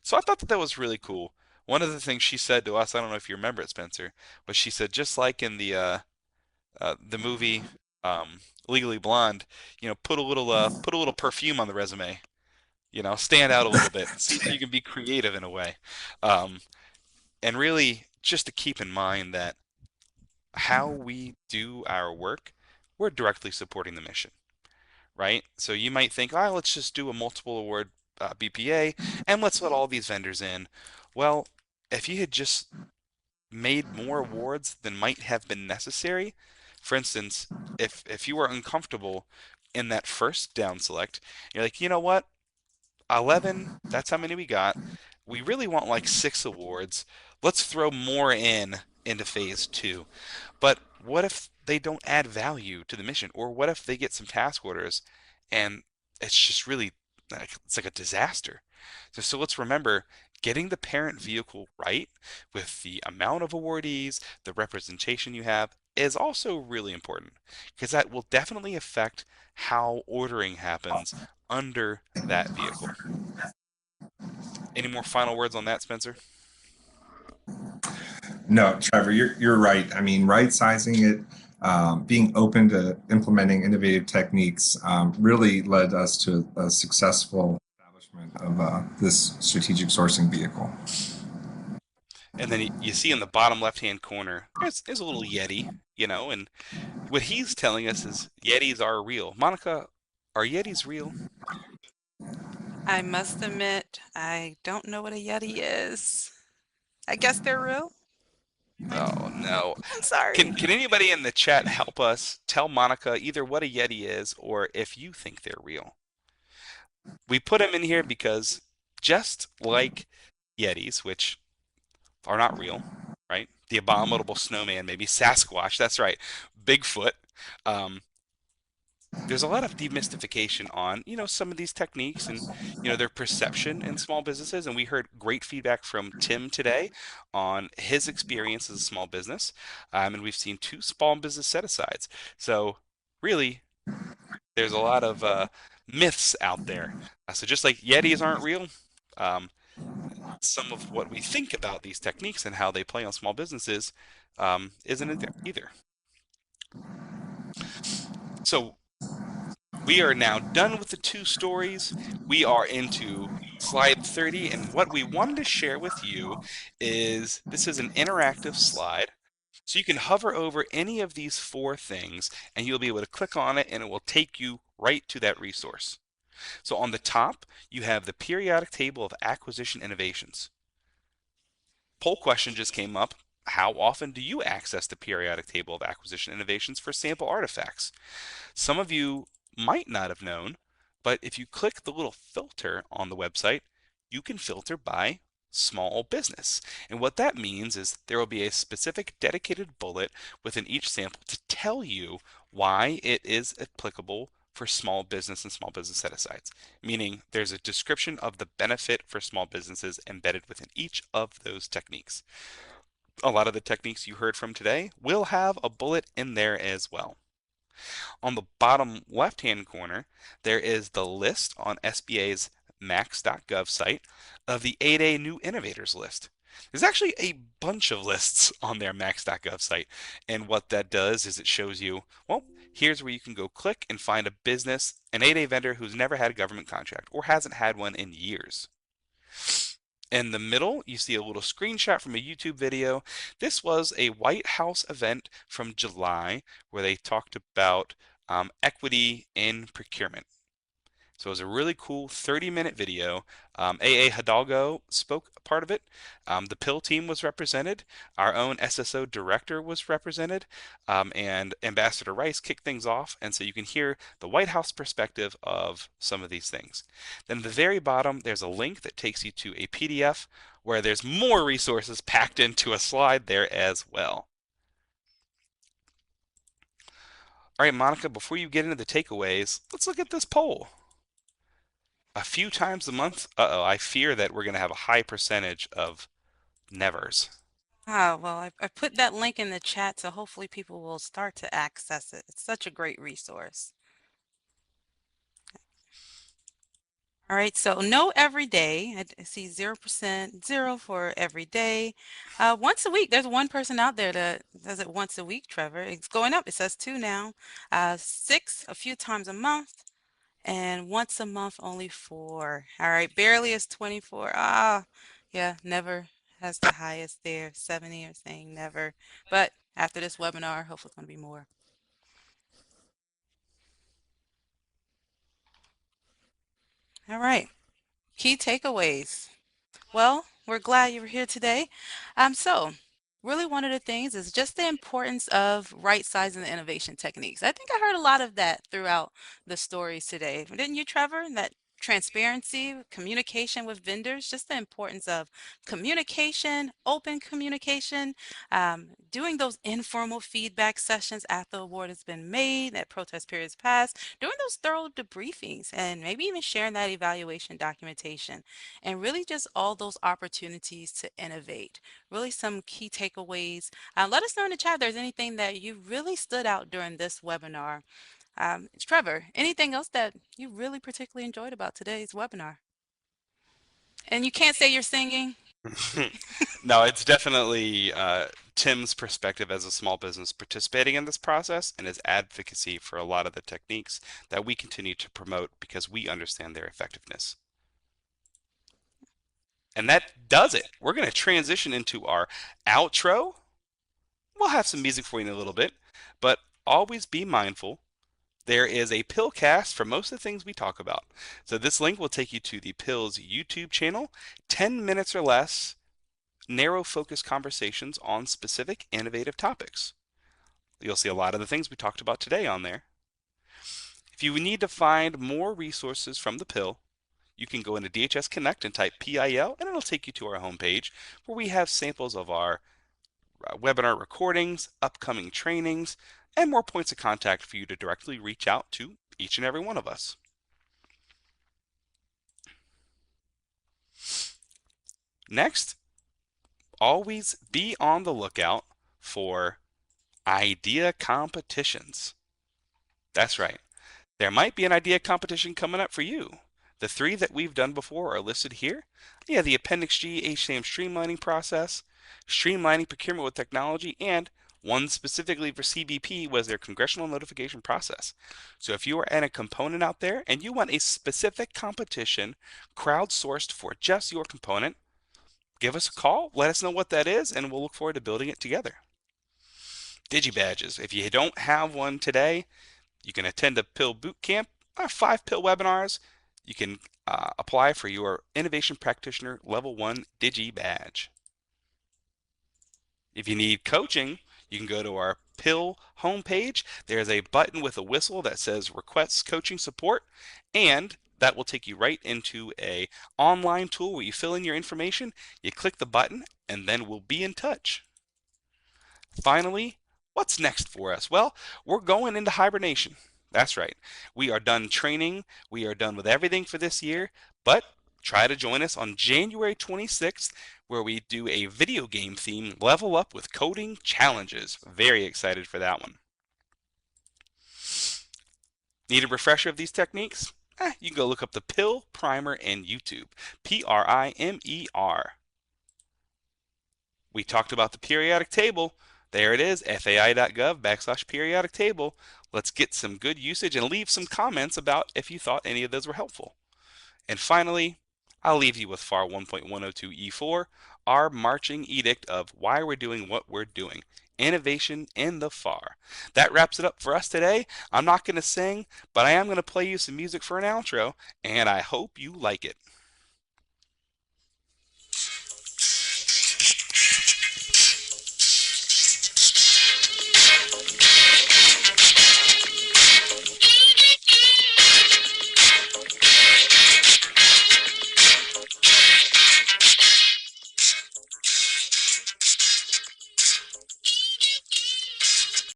So I thought that was really cool. One of the things she said to us, I don't know if you remember it, Spencer, but she said just like in the movie Legally Blonde, put a little perfume on the resume, stand out a little bit, see if you can be creative in a way, um, and really just to keep in mind that how we do our work, we're directly supporting the mission, right? So you might think, oh, let's just do a multiple award BPA and let's let all these vendors in. Well, if you had just made more awards than might have been necessary, for instance, if you were uncomfortable in that first down select, you're like, you know what? 11, that's how many we got. We really want like 6 awards. Let's throw more into phase two. But what if they don't add value to the mission? Or what if they get some task orders and it's just really it's like a disaster? So let's remember getting the parent vehicle right with the amount of awardees, the representation you have is also really important because that will definitely affect how ordering happens under that vehicle. Any more final words on that, Spencer? No, Trevor, you're right. I mean, right sizing it, being open to implementing innovative techniques really led us to a successful establishment of this strategic sourcing vehicle. And then you see in the bottom left-hand corner, there's a little Yeti, and what he's telling us is Yetis are real. Monica, are Yetis real? I must admit, I don't know what a Yeti is. I guess they're real. Oh no. I'm Can sorry. can anybody in the chat help us tell Monica either what a Yeti is or if you think they're real? We put them in here because just like Yetis, which are not real, right? The abominable snowman, maybe Sasquatch, that's right. Bigfoot. Um, there's a lot of demystification on, some of these techniques and, their perception in small businesses. And we heard great feedback from Tim today on his experience as a small business. And we've seen 2 small business set-asides. So really, there's a lot of myths out there. So just like Yetis aren't real, um, some of what we think about these techniques and how they play on small businesses isn't it either. So we are now done with the 2 stories. We are into slide 30, and what we wanted to share with you is this is an interactive slide. So you can hover over any of these 4 things, and you'll be able to click on it, and it will take you right to that resource. So on the top, you have the periodic table of acquisition innovations. Poll question just came up. How often do you access the periodic table of acquisition innovations for sample artifacts? Some of you might not have known, but if you click the little filter on the website, you can filter by small business. And what that means is there will be a specific dedicated bullet within each sample to tell you why it is applicable for small business and small business set-asides, meaning there's a description of the benefit for small businesses embedded within each of those techniques. A lot of the techniques you heard from today will have a bullet in there as well. On the bottom left-hand corner, there is the list on SBA's max.gov site of the 8A New Innovators list. There's actually a bunch of lists on their max.gov site, and what that does is it shows you, well, here's where you can go click and find a business, an 8A vendor who's never had a government contract or hasn't had one in years. In the middle, you see a little screenshot from a YouTube video. This was a White House event from July where they talked about equity in procurement. So it was a really cool 30-minute video. AA Hidalgo spoke part of it. The PIL team was represented. Our own SSO director was represented. And Ambassador Rice kicked things off. And so you can hear the White House perspective of some of these things. Then at the very bottom, there's a link that takes you to a PDF where there's more resources packed into a slide there as well. All right, Monica, before you get into the takeaways, let's look at this poll. A few times a month, I fear that we're going to have a high percentage of nevers. Well, I put that link in the chat, so hopefully people will start to access it. It's such a great resource. All right, so no every day. I see 0%, 0 for every day. Once a week, there's one person out there that does it once a week, Trevor. It's going up. It says 2 now. 6 a few times a month. And once a month, only 4. All right, barely is 24. Yeah, never has the highest there. 70 are saying never. But after this webinar, hopefully it's going to be more. All right, key takeaways. Well, we're glad you were here today. So really one of the things is just the importance of right sizing the innovation techniques. I think I heard a lot of that throughout the stories today. Didn't you, Trevor? That transparency, communication with vendors, just the importance of communication, open communication, doing those informal feedback sessions after the award has been made, that protest period's passed, doing those thorough debriefings, and maybe even sharing that evaluation documentation, and really just all those opportunities to innovate. Really some key takeaways. Let us know in the chat if there's anything that you really stood out during this webinar. Trevor, anything else that you really particularly enjoyed about today's webinar? And you can't say you're singing. No, it's definitely Tim's perspective as a small business participating in this process and his advocacy for a lot of the techniques that we continue to promote because we understand their effectiveness. And that does it. We're going to transition into our outro. We'll have some music for you in a little bit, but always be mindful. There is a PIL cast for most of the things we talk about. So this link will take you to the PIL's YouTube channel, 10 minutes or less, narrow focus conversations on specific innovative topics. You'll see a lot of the things we talked about today on there. If you need to find more resources from the PIL, you can go into DHS Connect and type PIL, and it'll take you to our homepage where we have samples of our webinar recordings, upcoming trainings, and more points of contact for you to directly reach out to each and every one of us. Next, always be on the lookout for idea competitions. That's right. There might be an idea competition coming up for you. The 3 that we've done before are listed here. Yeah, the Appendix G HCM streamlining process, streamlining procurement with technology, and one specifically for CBP was their congressional notification process. So if you are in a component out there and you want a specific competition crowdsourced for just your component, give us a call, let us know what that is, and we'll look forward to building it together. Digi-badges. If you don't have one today, you can attend a PIL bootcamp, or 5 PIL webinars. You can apply for your Innovation Practitioner Level 1 Digi badge. If you need coaching, you can go to our PIL homepage. There's a button with a whistle that says Request Coaching Support, and that will take you right into a online tool where you fill in your information, you click the button, and then we'll be in touch. Finally, what's next for us? Well, we're going into hibernation. That's right. We are done training. We are done with everything for this year, but try to join us on January 26th where we do a video game theme level up with coding challenges. Very excited for that one. Need a refresher of these techniques? You can go look up the PIL Primer in YouTube. Primer. We talked about the periodic table. There it is, fai.gov/periodic table. Let's get some good usage and leave some comments about if you thought any of those were helpful. And finally, I'll leave you with FAR 1.102E4, our marching edict of why we're doing what we're doing. Innovation in the FAR. That wraps it up for us today. I'm not going to sing, but I am going to play you some music for an outro, and I hope you like it.